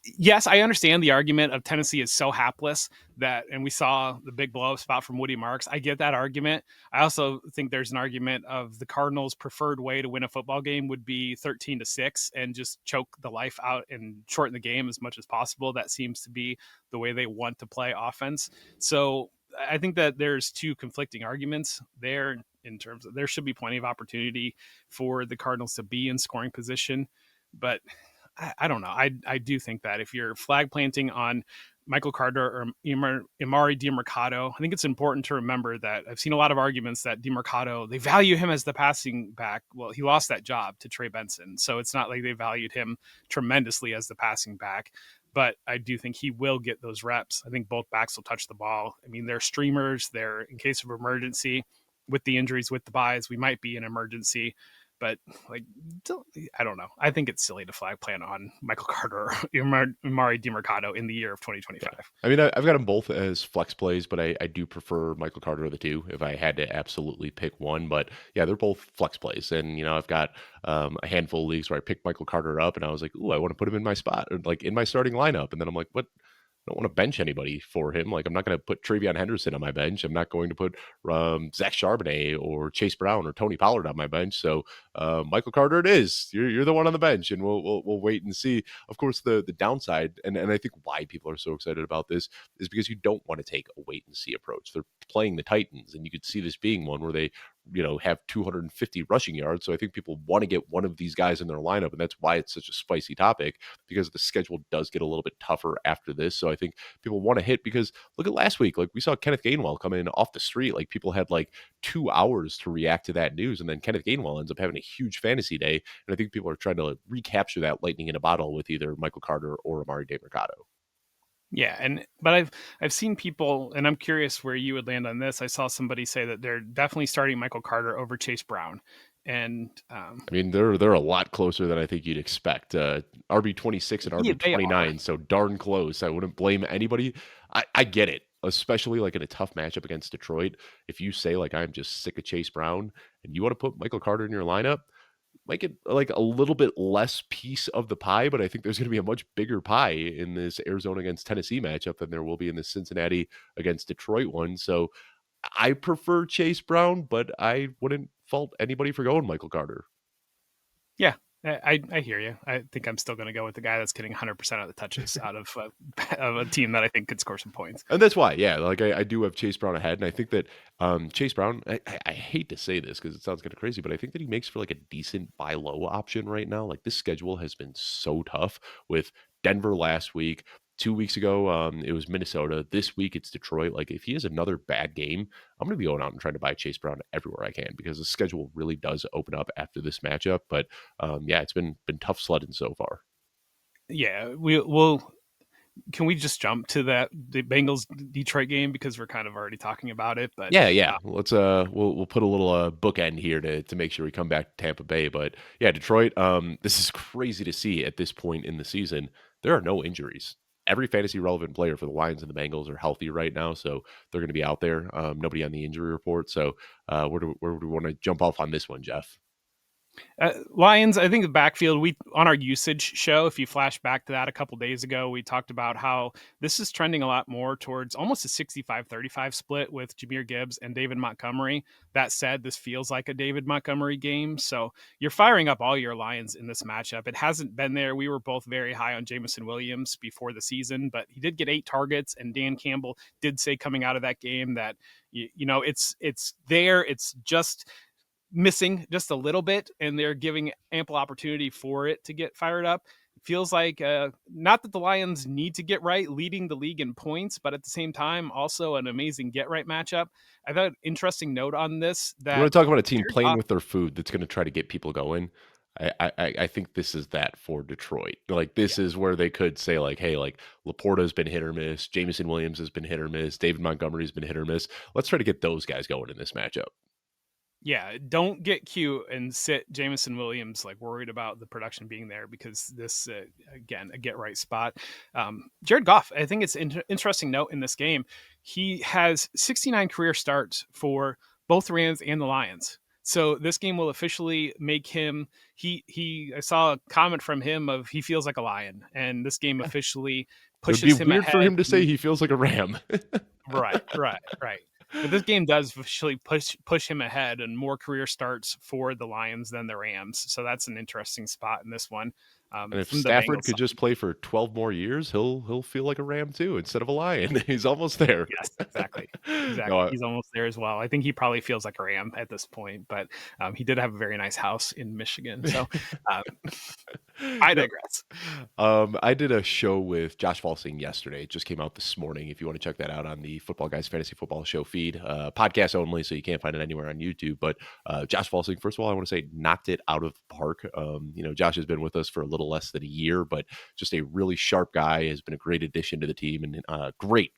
yes, I understand the argument of Tennessee is so hapless that, and we saw the big blow up spot from Woody Marks. I get that argument. I also think there's an argument of the Cardinals' preferred way to win a football game would be 13-6 and just choke the life out and shorten the game as much as possible. That seems to be the way they want to play offense. So I think that there's two conflicting arguments there in terms of there should be plenty of opportunity for the Cardinals to be in scoring position, but I don't know. I do think that if you're flag planting on Michael Carter or Amari DeMercado, I think it's important to remember that I've seen a lot of arguments that DeMercado, they value him as the passing back. Well, he lost that job to Trey Benson, so it's not like they valued him tremendously as the passing back. But I do think he will get those reps. I think both backs will touch the ball. I mean, they're streamers. They're in case of emergency with the injuries, with the buys, we might be an emergency. But like, I don't know. I think it's silly to flag plant on Michael Carter or Amari DeMercado in the year of 2025. Yeah. I mean, I've got them both as flex plays, but I do prefer Michael Carter of the two if I had to absolutely pick one. But yeah, they're both flex plays. And, I've got a handful of leagues where I picked Michael Carter up and I was like, ooh, I want to put him in my spot, or like in my starting lineup. And then I'm like, what? I don't want to bench anybody for him. Like, I'm not going to put Travion Henderson on my bench. I'm not going to put Zach Charbonnet or Chase Brown or Tony Pollard on my bench. So Michael Carter, it is. You're the one on the bench, and we'll wait and see. Of course, the downside, and I think why people are so excited about this is because you don't want to take a wait and see approach. They're playing the Titans, and you could see this being one where they have 250 rushing yards. So I think people want to get one of these guys in their lineup, and that's why it's such a spicy topic, because the schedule does get a little bit tougher after this. So I think people want to hit, because look at last week. Like, we saw Kenneth Gainwell come in off the street. Like, people had like 2 hours to react to that news, and then Kenneth Gainwell ends up having a huge fantasy day. And I think people are trying to recapture that lightning in a bottle with either Michael Carter or Amari DeMercado. Yeah, but I've seen people, and I'm curious where you would land on this. I saw somebody say that they're definitely starting Michael Carter over Chase Brown, and I mean, they're a lot closer than I think you'd expect. RB26 and RB29, so darn close. I wouldn't blame anybody. I get it, especially like in a tough matchup against Detroit. If you say like, I'm just sick of Chase Brown and you want to put Michael Carter in your lineup, make it like a little bit less piece of the pie, but I think there's going to be a much bigger pie in this Arizona against Tennessee matchup than there will be in the Cincinnati against Detroit one. So I prefer Chase Brown, but I wouldn't fault anybody for going Michael Carter. Yeah, I hear you. I think I'm still going to go with the guy that's getting 100% of the touches out of of a team that I think could score some points. And that's why, yeah, like I do have Chase Brown ahead, and I think that Chase Brown. I hate to say this because it sounds kind of crazy, but I think that he makes for like a decent buy low option right now. Like this schedule has been so tough with Denver last week. 2 weeks ago, it was Minnesota. This week, it's Detroit. Like, if he has another bad game, I'm going to be going out and trying to buy Chase Brown everywhere I can because the schedule really does open up after this matchup. But yeah, it's been tough sledding so far. Yeah, will. Can we just jump to the Bengals Detroit game because we're kind of already talking about it? But Yeah, yeah. Let's we'll put a little bookend here to make sure we come back to Tampa Bay. But yeah, Detroit, this is crazy to see at this point in the season. There are no injuries. Every fantasy relevant player for the Lions and the Bengals are healthy right now, so they're going to be out there. Nobody on the injury report. So where do we want to jump off on this one, Jeff? Lions, I think the backfield, we on our usage show, if you flash back to that a couple days ago, we talked about how this is trending a lot more towards almost a 65-35 split with Jahmyr Gibbs and David Montgomery. That said, this feels like a David Montgomery game. So you're firing up all your Lions in this matchup. It hasn't been there. We were both very high on Jameson Williams before the season, but he did get 8 targets. And Dan Campbell did say coming out of that game that, it's there. It's just missing just a little bit, and they're giving ample opportunity for it to get fired up. It feels like not that the Lions need to get right, leading the league in points, but at the same time, also an amazing get right matchup. I thought an interesting note on this You want that to talk about a team Jared playing Goff, with their food that's going to try to get people going? I think this is that for Detroit. Like yeah, this is where they could say like, hey, like Laporta's been hit or miss, Jameson Williams has been hit or miss, David Montgomery's been hit or miss. Let's try to get those guys going in this matchup. yeah, don't get cute and sit Jameson Williams like worried about the production being there because this again a get right spot. Jared Goff, I think it's an interesting note in this game. He has 69 career starts for both Rams and the Lions. So this game will officially make him. He. I saw a comment from him of he feels like a Lion, and this game Yeah. officially It would be pushes him weird for ahead. him to say he feels like a Ram. Right, right, right. But this game does officially push him ahead and more career starts for the Lions than the Rams. So that's an interesting spot in this one. And if From the Stafford Bengals could just side. play for 12 more years, he'll feel like a Ram too instead of a Lion. He's almost there. Yes, exactly. No, Exactly. He's almost there as well. I think he probably feels like a Ram at this point, but he did have a very nice house in Michigan. So um, I no, digress. I did a show with Josh Falsing yesterday. It just came out this morning. If you want to check that out on the Football Guys Fantasy Football Show feed, podcast only, so you can't find it anywhere on YouTube. But Josh Falsing, first of all, I want to say knocked it out of the park. Josh has been with us for a little less than a year, but just a really sharp guy. Has been a great addition to the team and great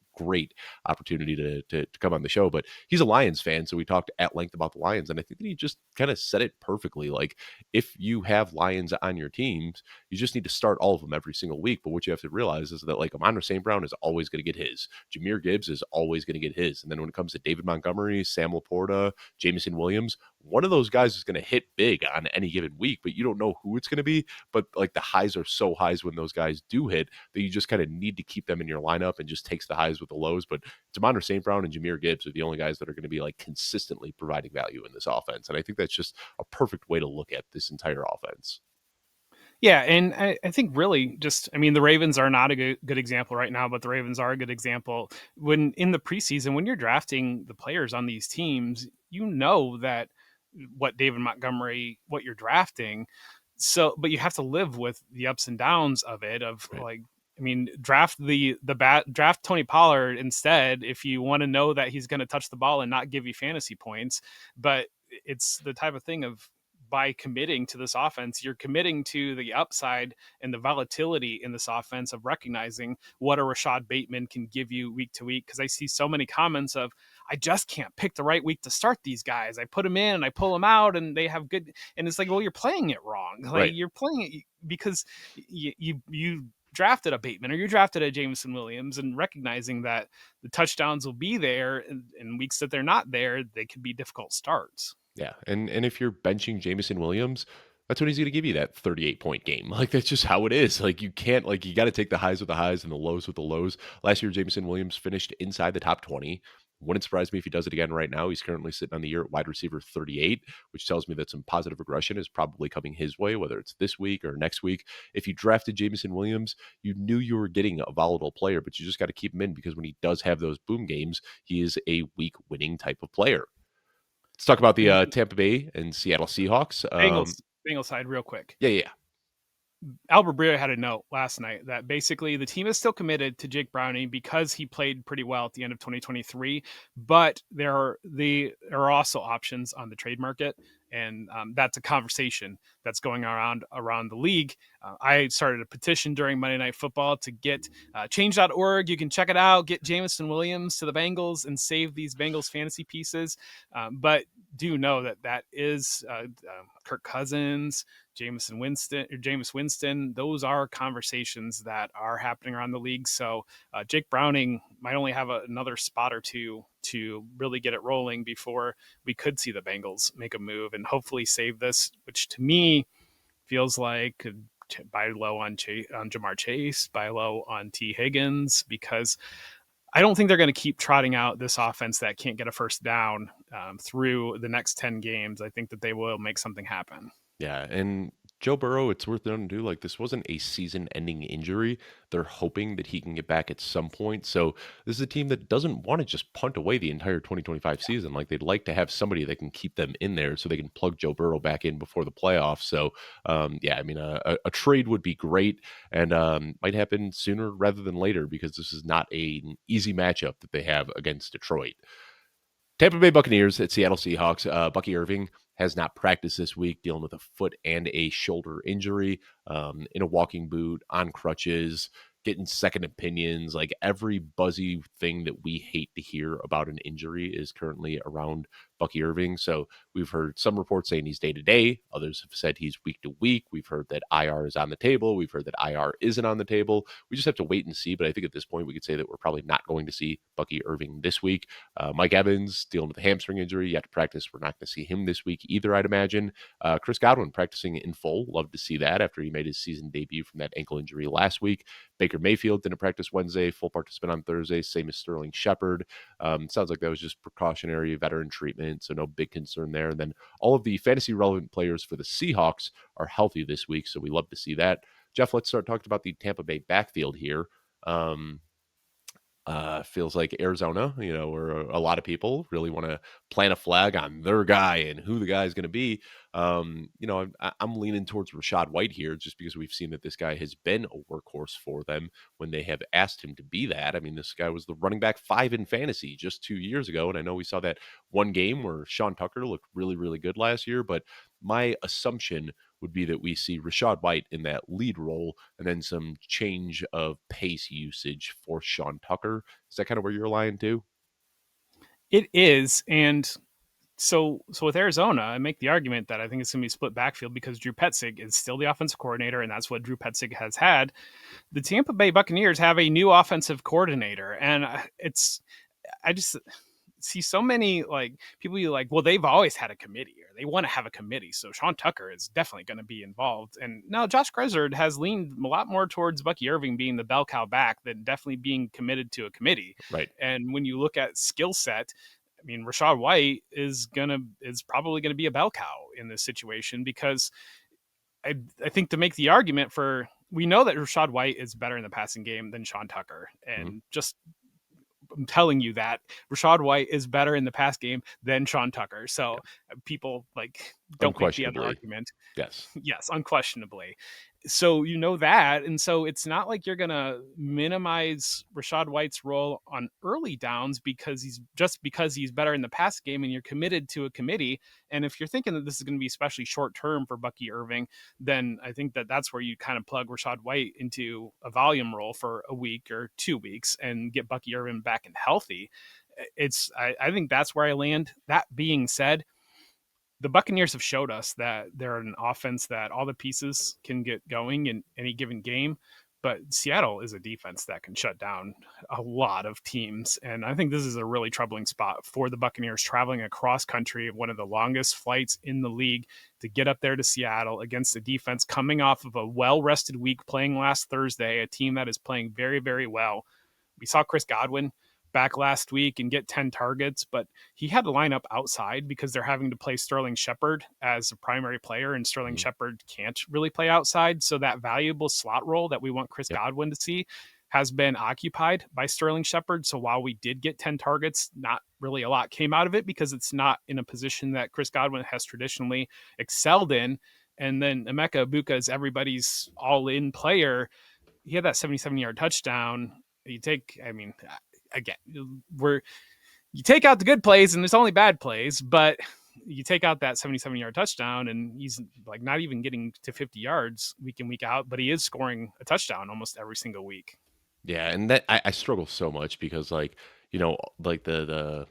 opportunity to come on the show. But he's a Lions fan, so we talked at length about the Lions, and I think that he just kind of said it perfectly. Like if you have Lions on your teams, you just need to start all of them every single week. But what you have to realize is that like Amon St. Brown is always going to get his. Jahmyr Gibbs is always going to get his. And then when it comes to David Montgomery, Sam Laporta, Jameson Williams, one of those guys is going to hit big on any given week, but you don't know who it's going to be. But like the highs are so highs when those guys do hit that you just kind of need to keep them in your lineup and just takes the highs with the lows. But Amon St. Brown and Jahmyr Gibbs are the only guys that are going to be like consistently providing value in this offense. And I think that's just a perfect way to look at this entire offense. Yeah, and I think really just, I mean, the Ravens are not a good example right now, but the Ravens are a good example. When in the preseason, when you're drafting the players on these teams, you know that what David Montgomery, what you're drafting. So, but you have to live with the ups and downs of it. Of Right. like, I mean, draft Tony Pollard instead if you want to know that he's going to touch the ball and not give you fantasy points. But it's the type of thing of by committing to this offense, you're committing to the upside and the volatility in this offense of recognizing what a Rashad Bateman can give you week to week. Because I see so many comments of, I just can't pick the right week to start these guys. I put them in and I pull them out and they have good. And it's like, well, you're playing it wrong. Like Right. you're playing it because you drafted a Bateman or you drafted a Jameson Williams and recognizing that the touchdowns will be there in weeks that they're not there, they could be difficult starts. Yeah, and if you're benching Jameson Williams, that's when he's going to give you that 38-point game. Like that's just how it is. Like you can't you got to take the highs with the highs and the lows with the lows. Last year, Jameson Williams finished inside the top 20. Wouldn't surprise me if he does it again right now. He's currently sitting on the year at wide receiver 38, which tells me that some positive regression is probably coming his way, whether it's this week or next week. If you drafted Jameson Williams, you knew you were getting a volatile player, but you just got to keep him in because when he does have those boom games, he is a week winning type of player. Let's talk about the And Tampa Bay and Seattle Seahawks. Bengals side real quick. Yeah. Albert Breer had a note last night that basically the team is still committed to Jake Browning because he played pretty well at the end of 2023, but there are also options on the trade market, and that's a conversation that's going around the league. I started a petition during Monday Night Football to get change.org. You can check it out. Get Jameson Williams to the Bengals and save these Bengals fantasy pieces. But do know that is Kirk Cousins, Jameis Winston. Those are conversations that are happening around the league. So Jake Browning might only have another spot or two to really get it rolling before we could see the Bengals make a move and hopefully save this, which to me feels like buy low on Jamar Chase, buy low on T. Higgins, because I don't think they're going to keep trotting out this offense that can't get a first down through the next 10 games. I think that they will make something happen. Yeah, and Joe Burrow, it's worth noting too, like this wasn't a season-ending injury. They're hoping that he can get back at some point. So this is a team that doesn't want to just punt away the entire 2025 season. Like they'd like to have somebody that can keep them in there so they can plug Joe Burrow back in before the playoffs. So yeah, I mean, a trade would be great and might happen sooner rather than later because this is not an easy matchup that they have against Detroit. Tampa Bay Buccaneers at Seattle Seahawks. Bucky Irving has not practiced this week, dealing with a foot and a shoulder injury, in a walking boot, on crutches, getting second opinions. Like every buzzy thing that we hate to hear about an injury is currently around Bucky Irving. So we've heard some reports saying he's day to day. Others have said he's week to week. We've heard that IR is on the table. We've heard that IR isn't on the table. We just have to wait and see. But I think at this point, we could say that we're probably not going to see Bucky Irving this week. Mike Evans dealing with a hamstring injury, yet to practice. We're not going to see him this week either, I'd imagine. Chris Godwin practicing in full. Love to see that after he made his season debut from that ankle injury last week. Baker Mayfield didn't practice Wednesday, full participant on Thursday, same as Sterling Shepard. Sounds like that was just precautionary veteran treatment, so no big concern there. And then all of the fantasy relevant players for the Seahawks are healthy this week, so we love to see that. Jeff, let's start talking about the Tampa Bay backfield here. Feels like Arizona, where a lot of people really want to plant a flag on their guy and who the guy is going to be. I'm leaning towards Rachaad White here just because we've seen that this guy has been a workhorse for them when they have asked him to be that. I mean, this guy was the running back 5 in fantasy just 2 years ago. And I know we saw that one game where Sean Tucker looked really, really good last year, but my assumption would be that we see Rachaad White in that lead role and then some change of pace usage for Sean Tucker. Is that kind of where you're lying too? It is. And so with Arizona, I make the argument that I think it's going to be split backfield because Drew Petzing is still the offensive coordinator, and that's what Drew Petzing has had. The Tampa Bay Buccaneers have a new offensive coordinator, and I just see so many like people you like, well, they've always had a committee or they want to have a committee. So Sean Tucker is definitely going to be involved. And now Josh Grizzard has leaned a lot more towards Bucky Irving being the bell cow back than definitely being committed to a committee. Right. And when you look at skill set, I mean, Rachaad White is probably gonna be a bell cow in this situation because I think to make the argument for we know that Rachaad White is better in the passing game than Sean Tucker, and just I'm telling you that Rachaad White is better in the pass game than Sean Tucker. So people like don't make the other argument. Yes. Yes, unquestionably. So you know that, and so it's not like you're gonna minimize Rachaad White's role on early downs because he's better in the pass game, and you're committed to a committee. And if you're thinking that this is going to be especially short term for Bucky Irving, then I think that's where you kind of plug Rachaad White into a volume role for a week or 2 weeks and get Bucky Irving back and healthy. I think that's where I land. That being said, the Buccaneers have showed us that they're an offense that all the pieces can get going in any given game. But Seattle is a defense that can shut down a lot of teams. And I think this is a really troubling spot for the Buccaneers traveling across country, one of the longest flights in the league, to get up there to Seattle against a defense coming off of a well-rested week playing last Thursday, a team that is playing very, very well. We saw Chris Godwin back last week and get 10 targets, but he had to line up outside because they're having to play Sterling Shepard as a primary player, and Sterling Mhm. Shepard can't really play outside. So that valuable slot role that we want Chris Yep. Godwin to see has been occupied by Sterling Shepard. So while we did get 10 targets, not really a lot came out of it because it's not in a position that Chris Godwin has traditionally excelled in. And then Emeka Ibuka is everybody's all-in player. He had that 77-yard touchdown. You take, I mean, again, we're you take out the good plays and there's only bad plays, but you take out that 77-yard touchdown and he's like not even getting to 50 yards week in, week out, but he is scoring a touchdown almost every single week. Yeah, and that I struggle so much because like, like the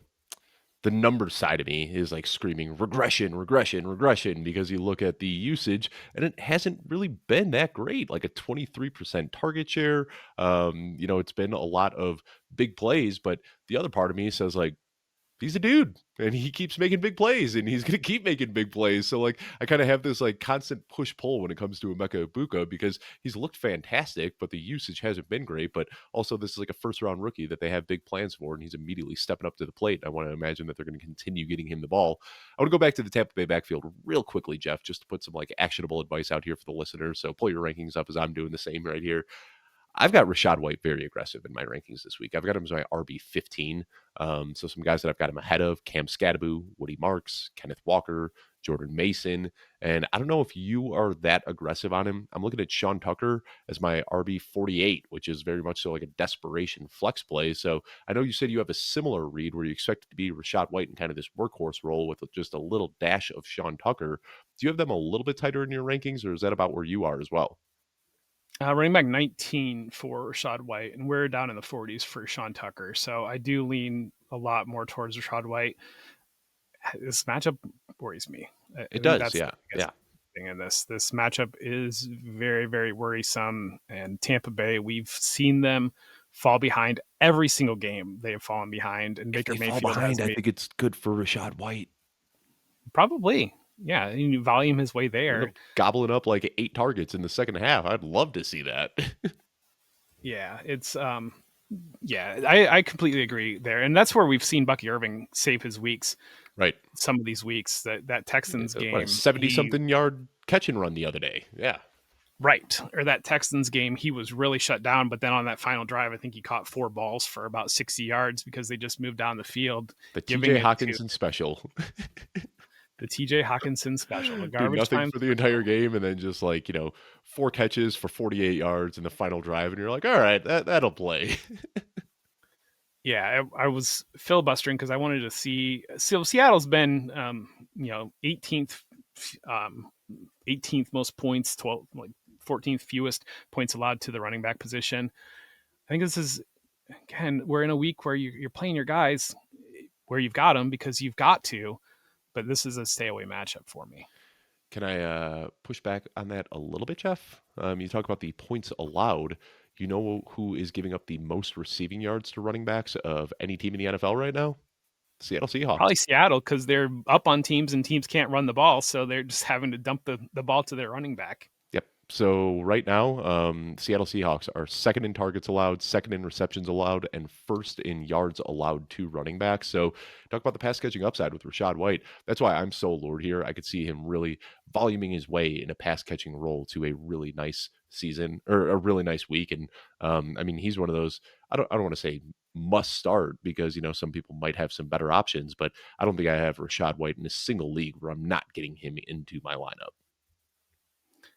number side of me is like screaming regression, regression, regression because you look at the usage and it hasn't really been that great. Like a 23% target share. It's been a lot of big plays, but the other part of me says like he's a dude and he keeps making big plays and he's going to keep making big plays. So like I kind of have this like constant push pull when it comes to Emeka Ibuka because he's looked fantastic, but the usage hasn't been great. But also this is like a first round rookie that they have big plans for, and he's immediately stepping up to the plate. I want to imagine that they're going to continue getting him the ball. I want to go back to the Tampa Bay backfield real quickly, Jeff, just to put some like actionable advice out here for the listeners. So pull your rankings up as I'm doing the same right here. I've got Rashad White very aggressive in my rankings this week. I've got him as my RB 15. So some guys that I've got him ahead of: Cam Scadaboo, Woody Marks, Kenneth Walker, Jordan Mason. And I don't know if you are that aggressive on him. I'm looking at Sean Tucker as my RB 48, which is very much so like a desperation flex play. So I know you said you have a similar read where you expect it to be Rashad White in kind of this workhorse role with just a little dash of Sean Tucker. Do you have them a little bit tighter in your rankings, or is that about where you are as well? Running back 19 for Rashad White, and we're down in the 40s for Sean Tucker. So I do lean a lot more towards Rashad White. This matchup worries me. I It think does. that's the Yeah. biggest Yeah. thing in this. This matchup is very, very worrisome. And Tampa Bay, we've seen them fall behind every single game they have fallen behind. And If Baker they fall Mayfield has behind, I made think it's good for Rashad White. probably, yeah, you volume his way End there. up gobbling up like 8 targets in the second half. I'd love to see that. Yeah, it's yeah, I completely agree there. And that's where we've seen Bucky Irving save his weeks Right. some of these weeks. That Texans What a game, 70 he something yard catch and run the other day. Yeah. right, or that Texans game, he was really shut down. But then on that final drive, I think he caught 4 balls for about 60 yards because they just moved down the field, The giving TJ it to Hawkinson special. the TJ Hawkinson special, the Do garbage nothing time for the special. entire game and then just like, 4 catches for 48 yards in the final drive. And you're like, all right, that'll play. Yeah, I was filibustering because I wanted to see. So Seattle's been, 18th, um, 18th most points, 12, like 14th fewest points allowed to the running back position. I think this is again, we're in a week where you're playing your guys where you've got them because you've got to, but this is a stay away matchup for me. Can I push back on that a little bit, Jeff? You talk about the points allowed. You know who is giving up the most receiving yards to running backs of any team in the NFL right now? Seattle Seahawks. Probably Seattle because they're up on teams and teams can't run the ball, so they're just having to dump the ball to their running back. Yep. So right now, Seattle Seahawks are second in targets allowed, second in receptions allowed, and first in yards allowed to running backs. So talk about the pass catching upside with Rashad White. That's why I'm so lured here. I could see him really voluming his way in a pass catching role to a really nice season or a really nice week. And I mean, he's one of those. I don't want to say must start because some people might have some better options, but I don't think I have Rashad White in a single league where I'm not getting him into my lineup.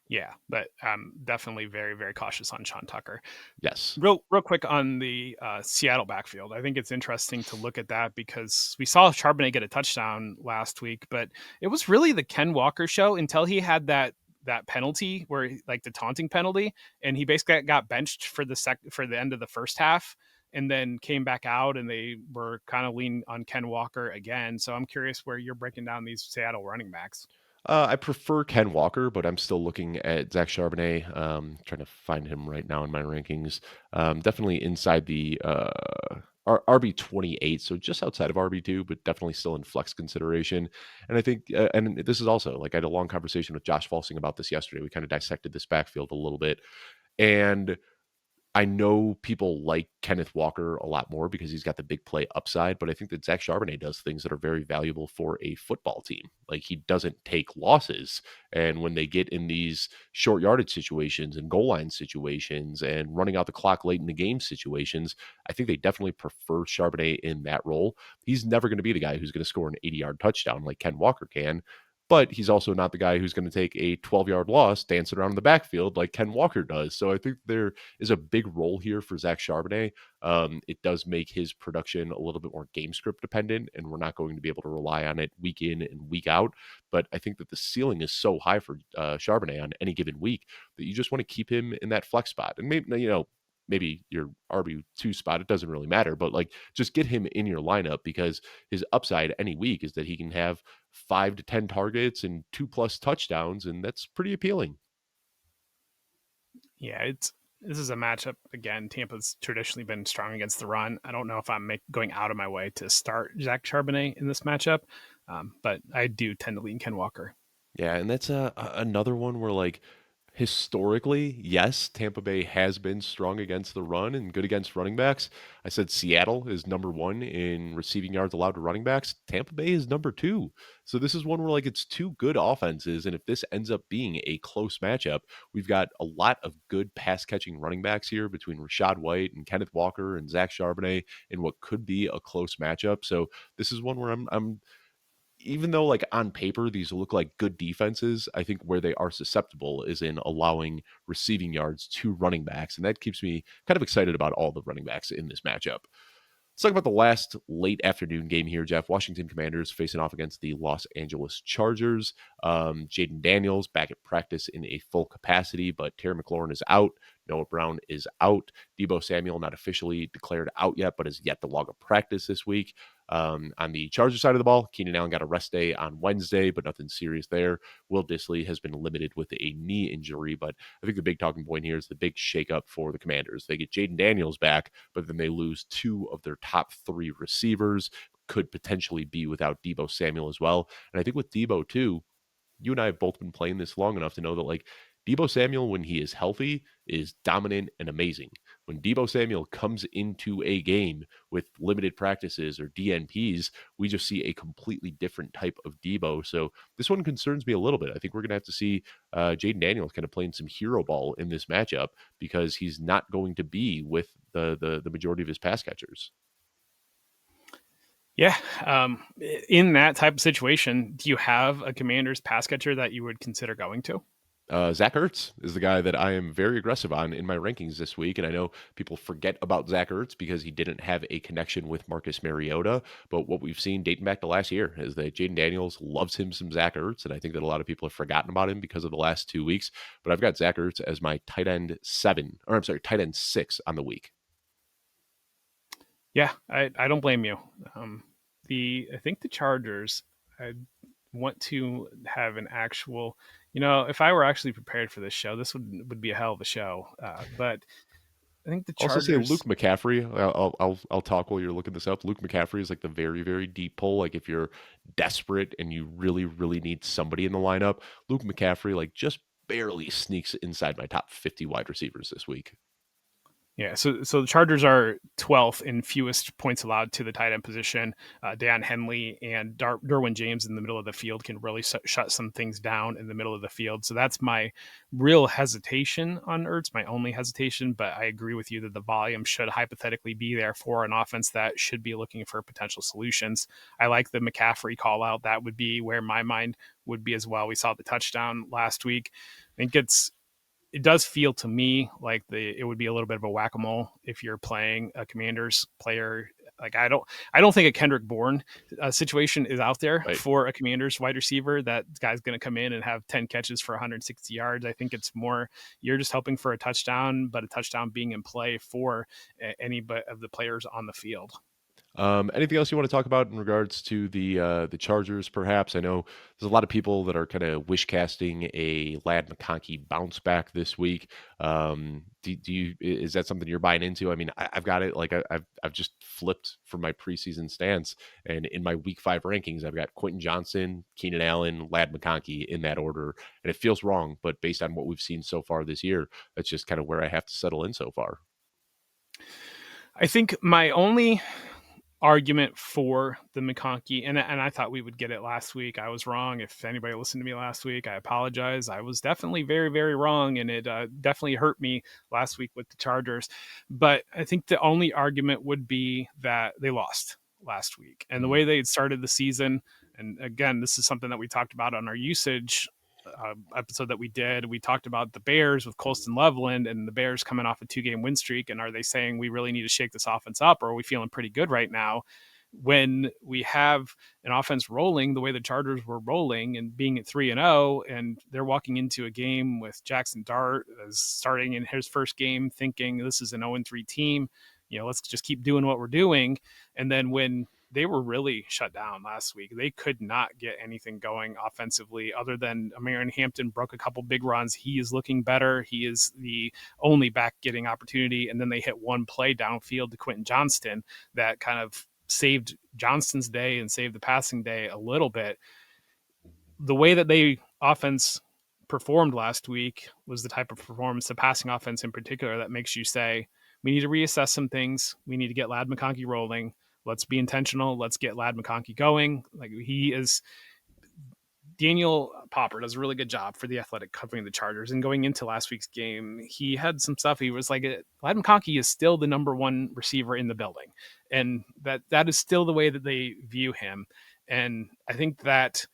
Yeah, but I'm definitely very, very cautious on Sean Tucker. Yes. Real quick on the Seattle backfield. I think it's interesting to look at that because we saw Charbonnet get a touchdown last week, but it was really the Ken Walker show until he had that penalty where like the taunting penalty, and he basically got benched for the end of the first half, and then came back out, and they were kind of leaning on Ken Walker again. So I'm curious where you're breaking down these Seattle running backs. I prefer Ken Walker, but I'm still looking at Zach Charbonnet. Trying to find him right now in my rankings. Definitely inside the RB 28, so just outside of RB 2, but definitely still in flex consideration. And I think, and this is also like I had a long conversation with Josh Falsing about this yesterday. We kind of dissected this backfield a little bit, and I know people like Kenneth Walker a lot more because he's got the big play upside, but I think that Zach Charbonnet does things that are very valuable for a football team. Like he doesn't take losses. And when they get in these short yardage situations and goal line situations and running out the clock late in the game situations, I think they definitely prefer Charbonnet in that role. He's never going to be the guy who's going to score an 80-yard touchdown like Ken Walker can, but he's also not the guy who's going to take a 12-yard loss dancing around in the backfield like Ken Walker does. So I think there is a big role here for Zach Charbonnet. It does make his production a little bit more game script dependent, and we're not going to be able to rely on it week in and week out. But I think that the ceiling is so high for Charbonnet on any given week that you just want to keep him in that flex spot. And maybe your RB2 spot, it doesn't really matter, but like just get him in your lineup because his upside any week is that he can have 5 to 10 targets and 2+ touchdowns, and that's pretty appealing. Yeah, this is a matchup again. Tampa's traditionally been strong against the run. I don't know if I'm going out of my way to start Zach Charbonnet in this matchup, but I do tend to lean Ken Walker. Yeah, and that's another one where like historically, yes, Tampa Bay has been strong against the run and good against running backs. I said Seattle is number 1 in receiving yards allowed to running backs. Tampa Bay is number 2. So this is one where like it's two good offenses, and if this ends up being a close matchup, we've got a lot of good pass catching running backs here between Rashad White and Kenneth Walker and Zach Charbonnet in what could be a close matchup. So this is one where I'm even though like on paper these look like good defenses, I think where they are susceptible is in allowing receiving yards to running backs, and that keeps me kind of excited about all the running backs in this matchup. Let's talk about the last late afternoon game here, Jeff. Washington Commanders facing off against the Los Angeles Chargers. Jaden Daniels back at practice in a full capacity, but Terry McLaurin is out. Noah Brown is out. Deebo Samuel not officially declared out yet, but is yet to log a practice this week. On the Chargers side of the ball, Keenan Allen got a rest day on Wednesday, but nothing serious there. Will Dissly has been limited with a knee injury, but I think the big talking point here is the big shakeup for the Commanders. They get Jaden Daniels back, but then they lose 2 of their top 3 receivers, could potentially be without Deebo Samuel as well. And I think with Deebo too, you and I have both been playing this long enough to know that like Deebo Samuel, when he is healthy, is dominant and amazing. When Deebo Samuel comes into a game with limited practices or DNPs, we just see a completely different type of Deebo. So this one concerns me a little bit. I think we're going to have to see Jaden Daniels kind of playing some hero ball in this matchup because he's not going to be with the majority of his pass catchers. Yeah. In that type of situation, do you have a Commander's pass catcher that you would consider going to? Zach Ertz is the guy that I am very aggressive on in my rankings this week. And I know people forget about Zach Ertz because he didn't have a connection with Marcus Mariota. But what we've seen dating back to last year is that Jaden Daniels loves him some Zach Ertz. And I think that a lot of people have forgotten about him because of the last 2 weeks. But I've got Zach Ertz as my tight end 6 on the week. Yeah, I don't blame you. I think the Chargers, I want to have an actual, if I were actually prepared for this show, this would be a hell of a show. But I think the Also say Luke Chargers, McCaffrey. I'll talk while you're looking this up. Luke McCaffrey is like the very, very deep pull. Like if you're desperate and you really, really need somebody in the lineup, Luke McCaffrey like just barely sneaks inside my top 50 wide receivers this week. yeah, so the Chargers are 12th in fewest points allowed to the tight end position. Dan Henley and Derwin James in the middle of the field can really shut some things down in the middle of the field. So that's my real hesitation on Ertz, my only hesitation. But I agree with you that the volume should hypothetically be there for an offense that should be looking for potential solutions. I like the McCaffrey call out. That would be where my mind would be as well. We saw the touchdown last week. I think it does feel to me like it would be a little bit of a whack-a-mole if you're playing a Commanders player. Like I don't think a Kendrick Bourne situation is out there Right. for a Commanders wide receiver. That guy's going to come in and have 10 catches for 160 yards. I think it's more you're just hoping for a touchdown, but a touchdown being in play for any of the players on the field. Anything else you want to talk about in regards to the Chargers? Perhaps I know there's a lot of people that are kind of wish casting a Lad McConkey bounce back this week. Do you is that something you're buying into? I mean, I've got it like I've just flipped from my preseason stance, and in my Week 5 rankings, I've got Quentin Johnson, Keenan Allen, Lad McConkey in that order, and it feels wrong, but based on what we've seen so far this year, that's just kind of where I have to settle in so far. I think my only argument for the McConkey, and I thought we would get it last week. I was wrong. If anybody listened to me last week, I apologize. I was definitely very, very wrong, and it definitely hurt me last week with the Chargers. But I think the only argument would be that they lost last week, and the Mm, way they had started the season. And again, this is something that we talked about on our usage episode that we did. We talked about the Bears with Colston Loveland and the Bears coming off a 2-game win streak. And are they saying we really need to shake this offense up, or are we feeling pretty good right now? When we have an offense rolling the way the Chargers were rolling and being at 3-0, and they're walking into a game with Jackson Dart as starting in his first game, thinking this is an 0-3 team. Let's just keep doing what we're doing. And then when they were really shut down last week, they could not get anything going offensively other than Aaron Hampton broke a couple big runs. He is looking better. He is the only back getting opportunity. And then they hit one play downfield to Quentin Johnston that kind of saved Johnston's day and saved the passing day a little bit. The way that they offense performed last week was the type of performance, the passing offense in particular, that makes you say, we need to reassess some things. We need to get Ladd McConkey rolling. Let's be intentional. Let's get Ladd McConkey going. Like, he is, Daniel Popper does a really good job for the Athletic covering the Chargers. And going into last week's game, he had some stuff. He was like, Ladd McConkey is still the number one receiver in the building. And that is still the way that they view him. And I think that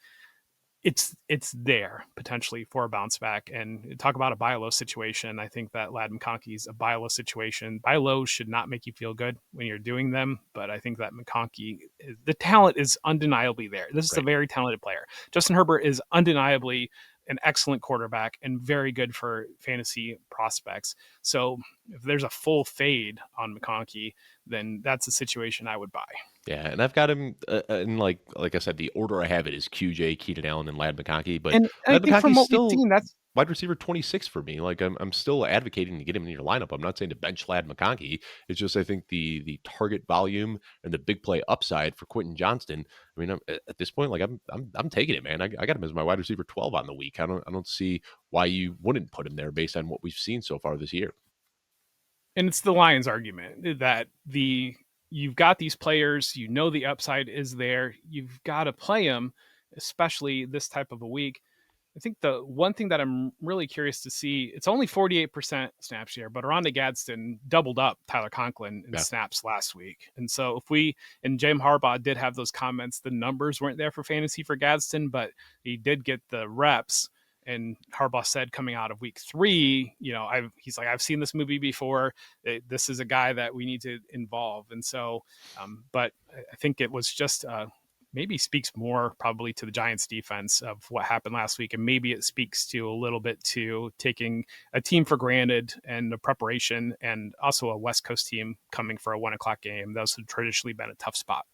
it's there potentially for a bounce back. And talk about a buy low situation. I think that Ladd McConkey's a buy low situation. Buy lows should not make you feel good when you're doing them, but I think that McConkey, the talent is undeniably there. This is a right. very talented player. Justin Herbert is undeniably an excellent quarterback and very good for fantasy prospects. So if there's a full fade on McConkey, then that's a situation I would buy. Yeah, and I've got him in like I said, the order I have it is QJ, Keenan Allen, and Ladd McConkey. But And I Ladd think from McConkey's what we've still seen, that's wide receiver 26 for me. Like I'm still advocating to get him in your lineup. I'm not saying to bench Ladd McConkey. It's just I think the target volume and the big play upside for Quentin Johnston. I mean, at this point, like I'm taking it, man. I got him as my wide receiver 12 on the week. I don't see why you wouldn't put him there based on what we've seen so far this year. and it's the Lions argument that you've got these players, the upside is there, you've got to play them, especially this type of a week. I think the one thing that I'm really curious to see, it's only 48% snap share, but Rhonda Gadsden doubled up Tyler Conklin in Yeah. snaps last week. And so and Jim Harbaugh did have those comments, the numbers weren't there for fantasy for Gadsden, but he did get the reps. And Harbaugh said coming out of week 3, he's like, I've seen this movie before. This is a guy that we need to involve. And so, but I think it was just maybe speaks more probably to the Giants defense of what happened last week. And maybe it speaks to a little bit to taking a team for granted and the preparation, and also a West Coast team coming for a 1:00 game. Those have traditionally been a tough spot.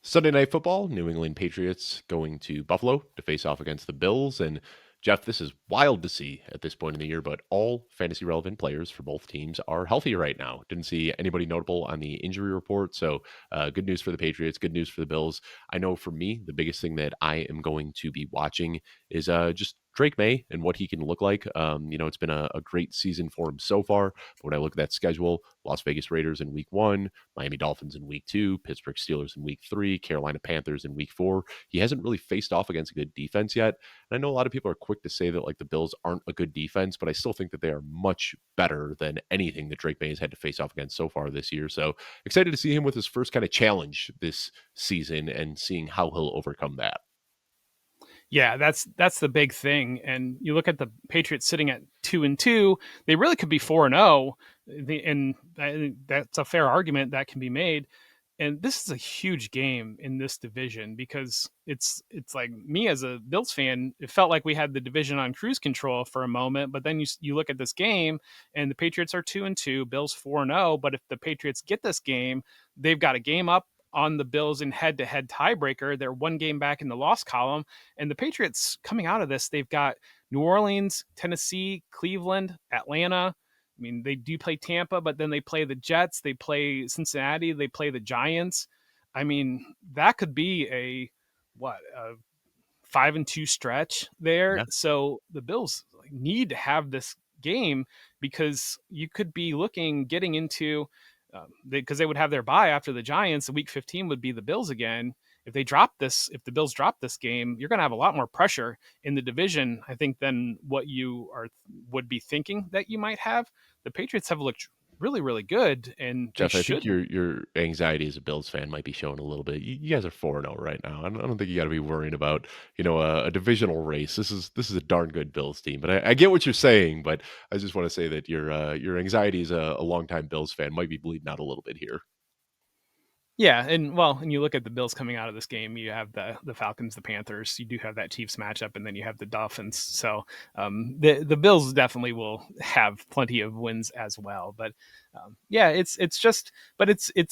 Sunday Night Football, New England Patriots going to Buffalo to face off against the Bills. And Jeff, this is wild to see at this point in the year, but all fantasy relevant players for both teams are healthy right now. Didn't see anybody notable on the injury report. So good news for the Patriots, good news for the Bills. I know for me, the biggest thing that I am going to be watching is just Drake May and what he can look like. It's been a great season for him so far. But when I look at that schedule, Las Vegas Raiders in week 1, Miami Dolphins in week 2, Pittsburgh Steelers in week 3, Carolina Panthers in week 4. He hasn't really faced off against a good defense yet. And I know a lot of people are quick to say that like the Bills aren't a good defense, but I still think that they are much better than anything that Drake May has had to face off against so far this year. So excited to see him with his first kind of challenge this season and seeing how he'll overcome that. Yeah, that's the big thing. And you look at the Patriots sitting at 2-2, they really could be 4-0. And that's a fair argument that can be made. And this is a huge game in this division, because it's like, me as a Bills fan, it felt like we had the division on cruise control for a moment. But then you look at this game, and the Patriots are 2-2, Bills 4-0. But if the Patriots get this game, they've got a game up on the Bills in head-to-head tiebreaker. They're one game back in the loss column. And the Patriots coming out of this, they've got New Orleans, Tennessee, Cleveland, Atlanta. I mean, they do play Tampa, but then they play the Jets, they play Cincinnati, they play the Giants. I mean, that could be a 5-2 stretch there. Yeah. So the Bills need to have this game, because you could be getting into because they would have their bye after the Giants. Week 15 would be the Bills again. If they drop this, if the Bills drop this game, you're going to have a lot more pressure in the division, I think, than what you would be thinking that you might have. The Patriots have looked really, really good, and they Jeff, I think should. your anxiety as a Bills fan might be showing a little bit. You guys are 4-0 right now. I don't think you got to be worrying about a divisional race. This is a darn good Bills team. But I get what you're saying. But I just want to say that your anxiety as a longtime Bills fan might be bleeding out a little bit here. Yeah, and you look at the Bills coming out of this game. You have the Falcons, the Panthers. You do have that Chiefs matchup, and then you have the Dolphins. So the Bills definitely will have plenty of wins as well. But yeah, it's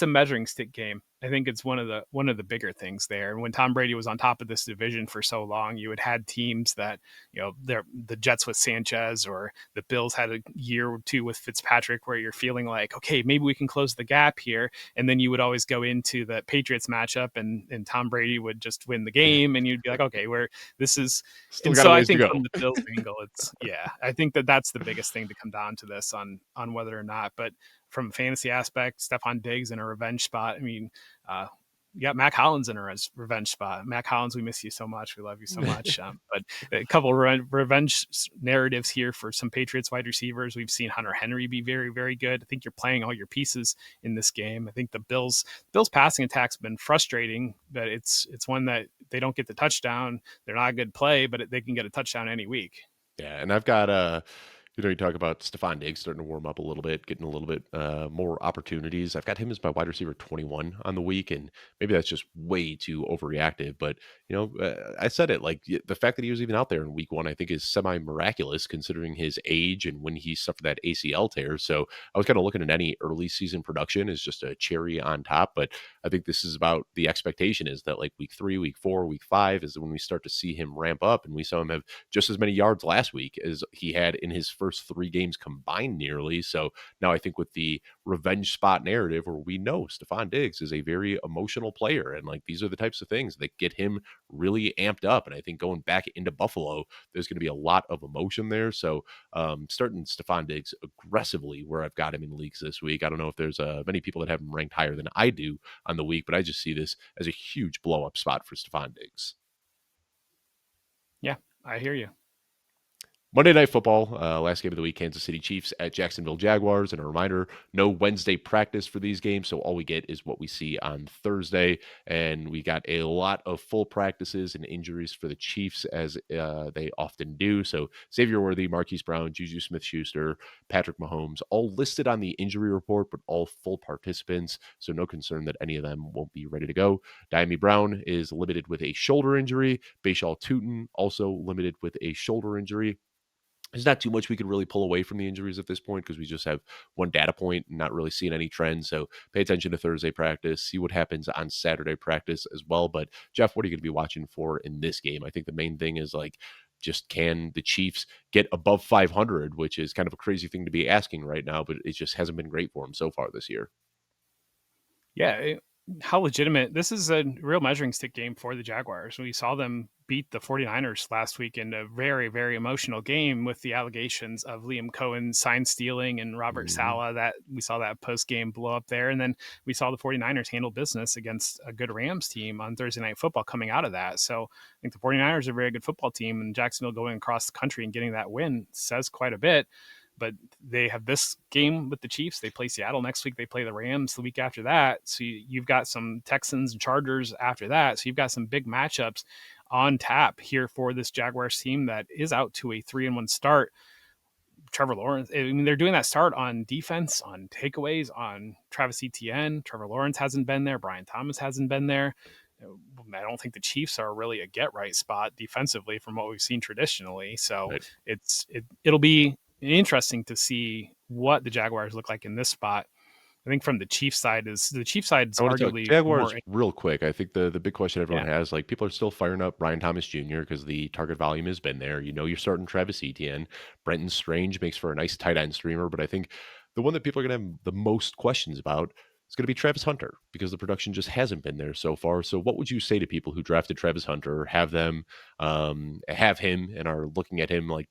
a measuring stick game. I think it's one of the bigger things there. And when Tom Brady was on top of this division for so long, you had teams that the Jets with Sanchez, or the Bills had a year or two with Fitzpatrick, where you're feeling like, okay, maybe we can close the gap here. And then you would always go into the Patriots matchup, and Tom Brady would just win the game, and you'd be like, okay, where this is. Still And got a so I ways to think go. from the Bills angle, I think that's the biggest thing to come down to this on whether or not. But from a fantasy aspect, Stephon Diggs in a revenge spot. I mean, you got Mac Hollins in a revenge spot. Mac Hollins, we miss you so much. We love you so much. But a couple revenge narratives here for some Patriots wide receivers. We've seen Hunter Henry be very, very good. I think you're playing all your pieces in this game. I think the Bills passing attacks have been frustrating, but it's one that they don't get the touchdown. They're not a good play, but they can get a touchdown any week. Yeah, and I've got you talk about Stephon Diggs starting to warm up a little bit, getting a little bit more opportunities. I've got him as my wide receiver 21 on the week, and maybe that's just way too overreactive. But I said it, like, the fact that he was even out there in week one, I think, is semi miraculous considering his age and when he suffered that ACL tear. So I was kind of looking at any early season production as just a cherry on top. But I think this is about the expectation is that, like, week 3, week 4, week 5 is when we start to see him ramp up, and we saw him have just as many yards last week as he had in his first 3 games combined nearly. So now I think with the revenge spot narrative, where we know Stephon Diggs is a very emotional player, and, like, these are the types of things that get him really amped up. And I think going back into Buffalo, there's going to be a lot of emotion there. So starting Stephon Diggs aggressively where I've got him in leagues this week. I don't know if there's many people that have him ranked higher than I do on the week, but I just see this as a huge blow up spot for Stephon Diggs. Yeah, I hear you. Monday Night Football, last game of the week, Kansas City Chiefs at Jacksonville Jaguars. And a reminder, no Wednesday practice for these games, so all we get is what we see on Thursday. And we got a lot of full practices and injuries for the Chiefs, as they often do. So Xavier Worthy, Marquise Brown, Juju Smith-Schuster, Patrick Mahomes, all listed on the injury report, but all full participants. So no concern that any of them won't be ready to go. Diami Brown is limited with a shoulder injury. Bashal Tutin also limited with a shoulder injury. There's not too much we could really pull away from the injuries at this point because we just have one data point and not really seeing any trends. So pay attention to Thursday practice, see what happens on Saturday practice as well. But Jeff, what are you going to be watching for in this game? I think the main thing is, like, just can the Chiefs get above 500, which is kind of a crazy thing to be asking right now, but it just hasn't been great for them so far this year. Yeah, how legitimate. This is a real measuring stick game for the Jaguars. We saw them beat the 49ers last week in a very, very emotional game with the allegations of Liam Cohen sign stealing and Robert Saleh. That we saw that post game blow up there. And then we saw the 49ers handle business against a good Rams team on Thursday Night Football coming out of that. So I think the 49ers are a very good football team, and Jacksonville going across the country and getting that win says quite a bit. But they have this game with the Chiefs. They play Seattle next week. They play the Rams the week after that. So you've got some Texans and Chargers after that. So you've got some big matchups on tap here for this Jaguars team that is out to a 3-1 start. Trevor Lawrence, I mean, they're doing that start on defense, on takeaways, on Travis Etienne. Trevor Lawrence hasn't been there. Brian Thomas hasn't been there. I don't think the Chiefs are really a get right spot defensively from what we've seen traditionally. So Right. it'll be interesting to see what the Jaguars look like in this spot. I think from the Chiefs side is I want to talk arguably Jaguars more. real quick. I think the big question everyone Yeah. has, like, people are still firing up Ryan Thomas Jr. because the target volume has been there. You're starting Travis Etienne. Brenton Strange makes for a nice tight end streamer, but I think the one that people are going to have the most questions about, It's going to be Travis Hunter because the production just hasn't been there so far. So, what would you say to people who drafted Travis Hunter, have him, and are looking at him like,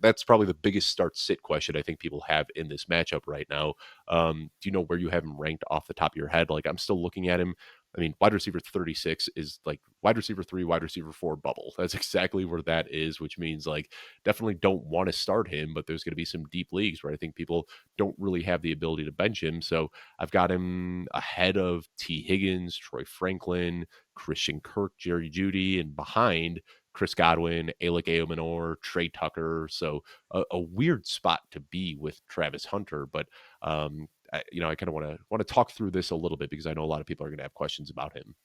that's probably the biggest start sit question I think people have in this matchup right now. Do you know where you have him ranked off the top of your head? Like, I'm still looking at him. I mean, wide receiver 36 is like wide receiver 3, wide receiver 4 bubble. That's exactly where that is, which means like definitely don't want to start him, but there's going to be some deep leagues where I think people don't really have the ability to bench him. So I've got him ahead of T. Higgins, Troy Franklin, Christian Kirk, Jerry Jeudy, and behind Chris Godwin, Alec Aomanor, Trey Tucker. So a weird spot to be with Travis Hunter, but I kind of want to talk through this a little bit because I know a lot of people are going to have questions about him.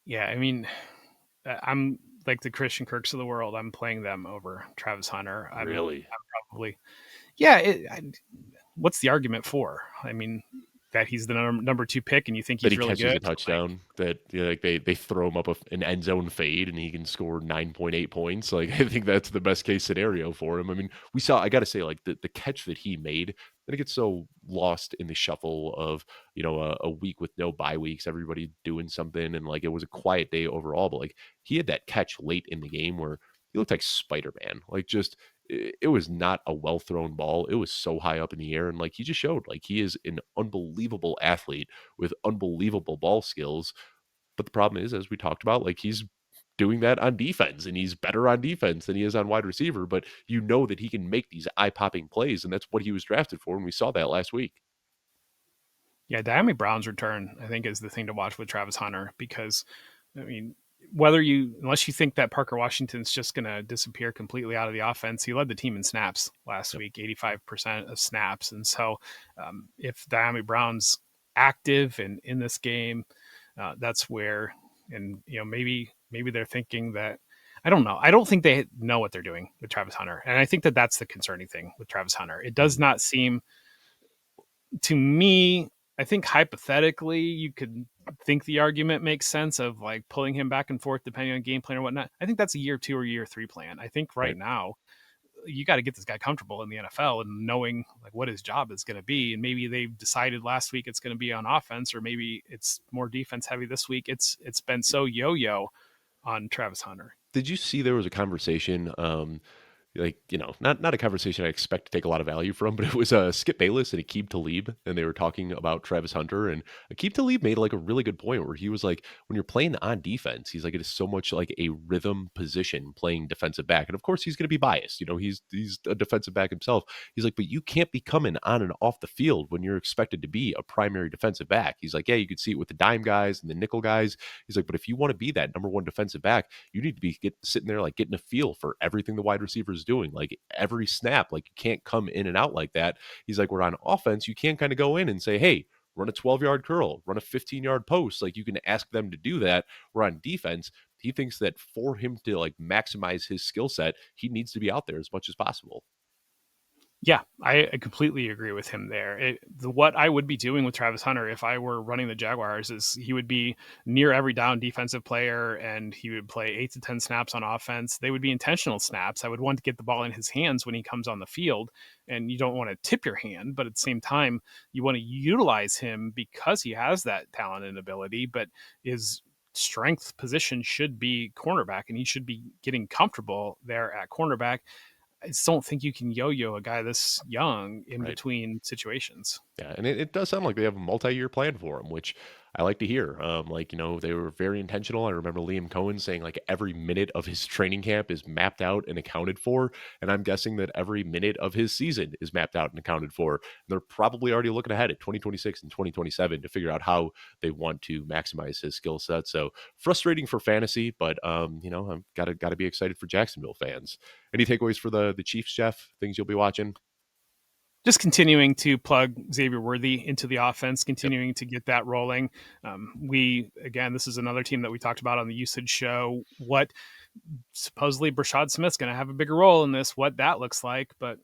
Yeah, I mean, I'm like the Christian Kirks of the world. I'm playing them over Travis Hunter. Really? I'm probably, yeah. What's the argument for? I mean, that he's the number 2 pick, and you think That he's he really catches good. a touchdown, that like they throw him up an end zone fade and he can score 9.8 points. Like I think that's the best case scenario for him. I mean, I got to say, like the catch that he made, then it gets so lost in the shuffle of a week with no bye weeks, everybody doing something, and like it was a quiet day overall. But like he had that catch late in the game where he looked like Spider-Man, like just it was not a well thrown ball. It was so high up in the air. And like he just showed, like he is an unbelievable athlete with unbelievable ball skills. But the problem is, as we talked about, like he's doing that on defense and he's better on defense than he is on wide receiver. But you know that he can make these eye popping plays. And that's what he was drafted for. And we saw that last week. Yeah, Diami Brown's return, I think, is the thing to watch with Travis Hunter because, I mean, unless you think that Parker Washington's just going to disappear completely out of the offense, he led the team in snaps last Yep. week, 85% of snaps. And so if Diami Brown's active and in this game, that's where, and, maybe they're thinking that, I don't know. I don't think they know what they're doing with Travis Hunter. And I think that that's the concerning thing with Travis Hunter. It does Mhm. not seem to me, I think hypothetically you could think the argument makes sense of like pulling him back and forth depending on game plan or whatnot. I think that's a year 2 or year 3 plan. I think right Right. now you got to get this guy comfortable in the NFL and knowing like what his job is going to be. And maybe they've decided last week it's going to be on offense, or maybe it's more defense heavy this week. It's been so yo-yo on Travis Hunter. Did you see there was a conversation? Like not a conversation I expect to take a lot of value from, but it was Skip Bayless and Aqib Talib, and they were talking about Travis Hunter, and Aqib Talib made like a really good point where he was like, when you're playing on defense, he's like it is so much like a rhythm position playing defensive back, and of course he's going to be biased. He's a defensive back himself. He's like, but you can't be coming on and off the field when you're expected to be a primary defensive back. He's like, yeah, you could see it with the dime guys and the nickel guys. He's like, but if you want to be that number one defensive back, you need to be sitting there like getting a feel for everything the wide receivers doing, like every snap. Like you can't come in and out like that. He's like, we're on offense, you can't kind of go in and say, hey, run a 12-yard curl, run a 15-yard post. Like you can ask them to do that. We're on defense. He thinks that for him to like maximize his skill set, he needs to be out there as much as possible. Yeah, I completely agree with him there. What I would be doing with Travis Hunter if I were running the Jaguars is he would be near every down defensive player and he would play 8 to 10 snaps on offense. They would be intentional snaps. I would want to get the ball in his hands when he comes on the field, and you don't want to tip your hand, but at the same time, you want to utilize him because he has that talent and ability, but his strength position should be cornerback, and he should be getting comfortable there at cornerback. I just don't think you can yo-yo a guy this young in Right. between situations. Yeah, and it does sound like they have a multi-year plan for him, which I like to hear. They were very intentional. I remember Liam Cohen saying like every minute of his training camp is mapped out and accounted for, and I'm guessing that every minute of his season is mapped out and accounted for. And they're probably already looking ahead at 2026 and 2027 to figure out how they want to maximize his skill set. So frustrating for fantasy, but I'm gotta be excited for Jacksonville fans. Any takeaways for the Chiefs, Jeff? Things you'll be watching? Just continuing to plug Xavier Worthy into the offense, Yep. continuing to get that rolling. Again, this is another team that we talked about on the usage show. What supposedly Brashad Smith's going to have a bigger role in this, what that looks like. But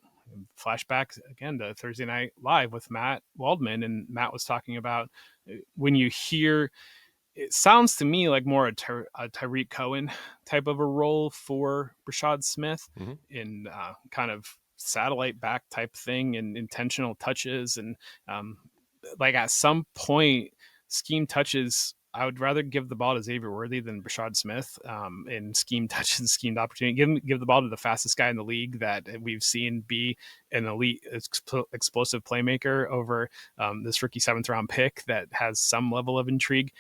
flashback again to Thursday Night Live with Matt Waldman, and Matt was talking about when you hear, it sounds to me like more a Tyreek Cohen type of a role for Brashad Smith Hmm. in kind of satellite back type thing and intentional touches and like at some point, scheme touches. I would rather give the ball to Xavier Worthy than Brashad Smith in scheme touches and schemed opportunity. Give the ball to the fastest guy in the league that we've seen be an elite explosive playmaker over this rookie 7th-round pick that has some level of intrigue.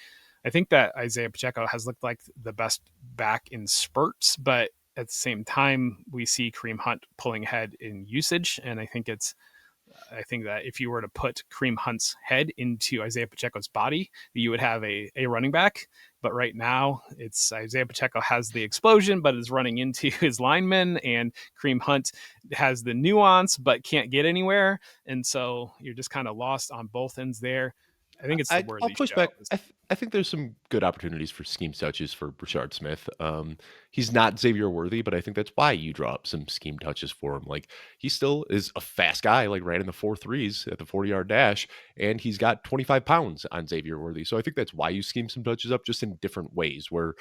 I think that Isaiah Pacheco has looked like the best back in spurts, but at the same time, we see Kareem Hunt pulling ahead in usage, and I think that if you were to put Kareem Hunt's head into Isaiah Pacheco's body, you would have a running back. But right now, it's Isaiah Pacheco has the explosion, but is running into his linemen, and Kareem Hunt has the nuance, but can't get anywhere. And so you're just kind of lost on both ends there. I think it's the I'll Worthy push show. back. I think there's some good opportunities for scheme touches for Brashard Smith. He's not Xavier Worthy, but I think that's why you draw up some scheme touches for him. Like he still is a fast guy, like ran in the 4.3s at the 40-yard dash, and he's got 25 pounds on Xavier Worthy. So I think that's why you scheme some touches up, just in different ways. Where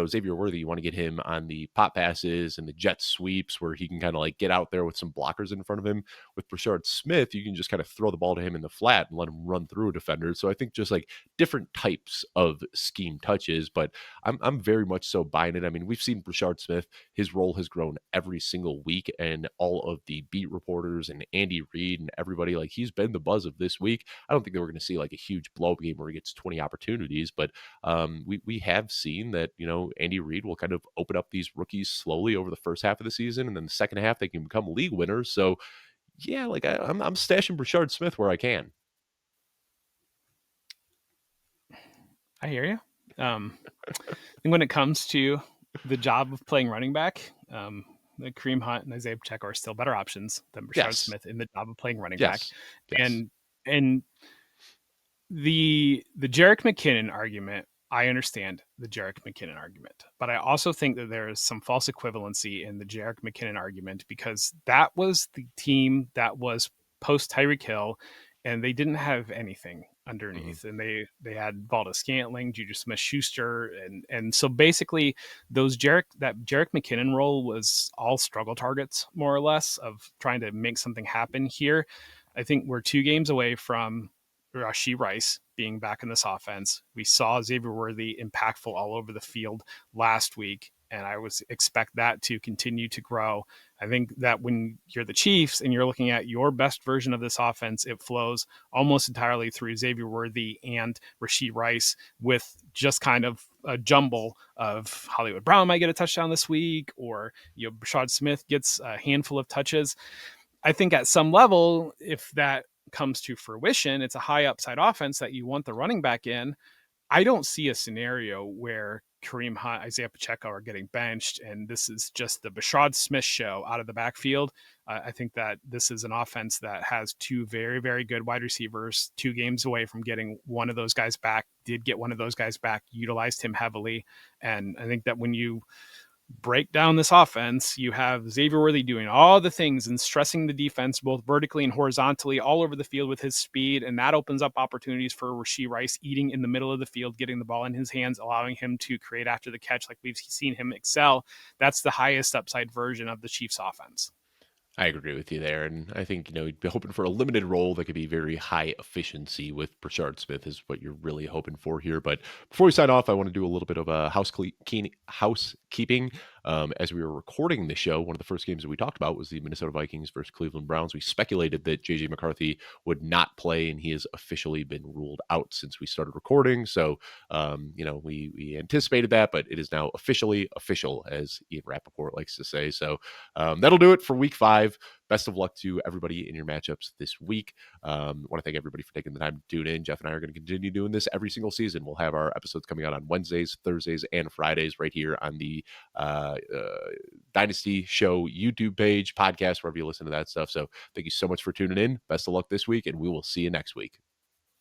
Xavier Worthy, you want to get him on the pop passes and the jet sweeps, where he can kind of like get out there with some blockers in front of him. With Brashard Smith, you can just kind of throw the ball to him in the flat and let him run through a defender. So I think just like different types of scheme touches, but I'm very much so buying it. I mean, we've seen Brashard Smith, his role has grown every single week, and all of the beat reporters and Andy Reid and everybody, like he's been the buzz of this week. I don't think that we're going to see like a huge blow up game where he gets 20 opportunities, but we have seen that Andy Reid will kind of open up these rookies slowly over the first half of the season, and then the second half they can become league winners. So yeah, like I'm stashing Brashard Smith where I can. I hear you. And when it comes to the job of playing running back, Kareem Hunt and Isaiah Pacheco are still better options than Brashard Yes. Smith in the job of playing running back. Yes. Yes. And the Jerick McKinnon argument, I understand the Jerick McKinnon argument, but I also think that there is some false equivalency in the Jerick McKinnon argument, because that was the team that was post Tyreek Hill, and they didn't have anything Mhm. underneath, and they had Valdez Scantling, Juju Smith-Schuster, and so basically that Jerick McKinnon role was all struggle targets, more or less, of trying to make something happen here. I think we're 2 games away from Rashee Rice being back in this offense. We saw Xavier Worthy impactful all over the field last week, and I was expect that to continue to grow. I think that when you're the Chiefs and you're looking at your best version of this offense, it flows almost entirely through Xavier Worthy and Rashee Rice, with just kind of a jumble of Hollywood Brown might get a touchdown this week, or Brashad Smith gets a handful of touches. I think at some level, if that comes to fruition, it's a high upside offense that you want the running back in. I don't see a scenario where Kareem Hunt, Isaiah Pacheco are getting benched, and this is just the Brashad Smith show out of the backfield. I think that this is an offense that has 2 very, very good wide receivers, 2 games away from getting one of those guys back, did get one of those guys back, utilized him heavily. And I think that when you break down this offense, you have Xavier Worthy doing all the things and stressing the defense both vertically and horizontally all over the field with his speed, and that opens up opportunities for Rashee Rice eating in the middle of the field, getting the ball in his hands, allowing him to create after the catch like we've seen him excel. That's the highest upside version of the Chiefs offense. I agree with you there, and I think you'd be hoping for a limited role that could be very high efficiency with Brashard Smith is what you're really hoping for here. But before we sign off, I want to do a little bit of a housekeeping. As we were recording the show, one of the first games that we talked about was the Minnesota Vikings versus Cleveland Browns. We speculated that JJ McCarthy would not play, and he has officially been ruled out since we started recording. So, we anticipated that, but it is now officially official, as Ian Rappaport likes to say. So that'll do it for week 5. Best of luck to everybody in your matchups this week. I want to thank everybody for taking the time to tune in. Jeff and I are going to continue doing this every single season. We'll have our episodes coming out on Wednesdays, Thursdays, and Fridays right here on the Dynasty Show YouTube page, podcast, wherever you listen to that stuff. So thank you so much for tuning in. Best of luck this week, and we will see you next week.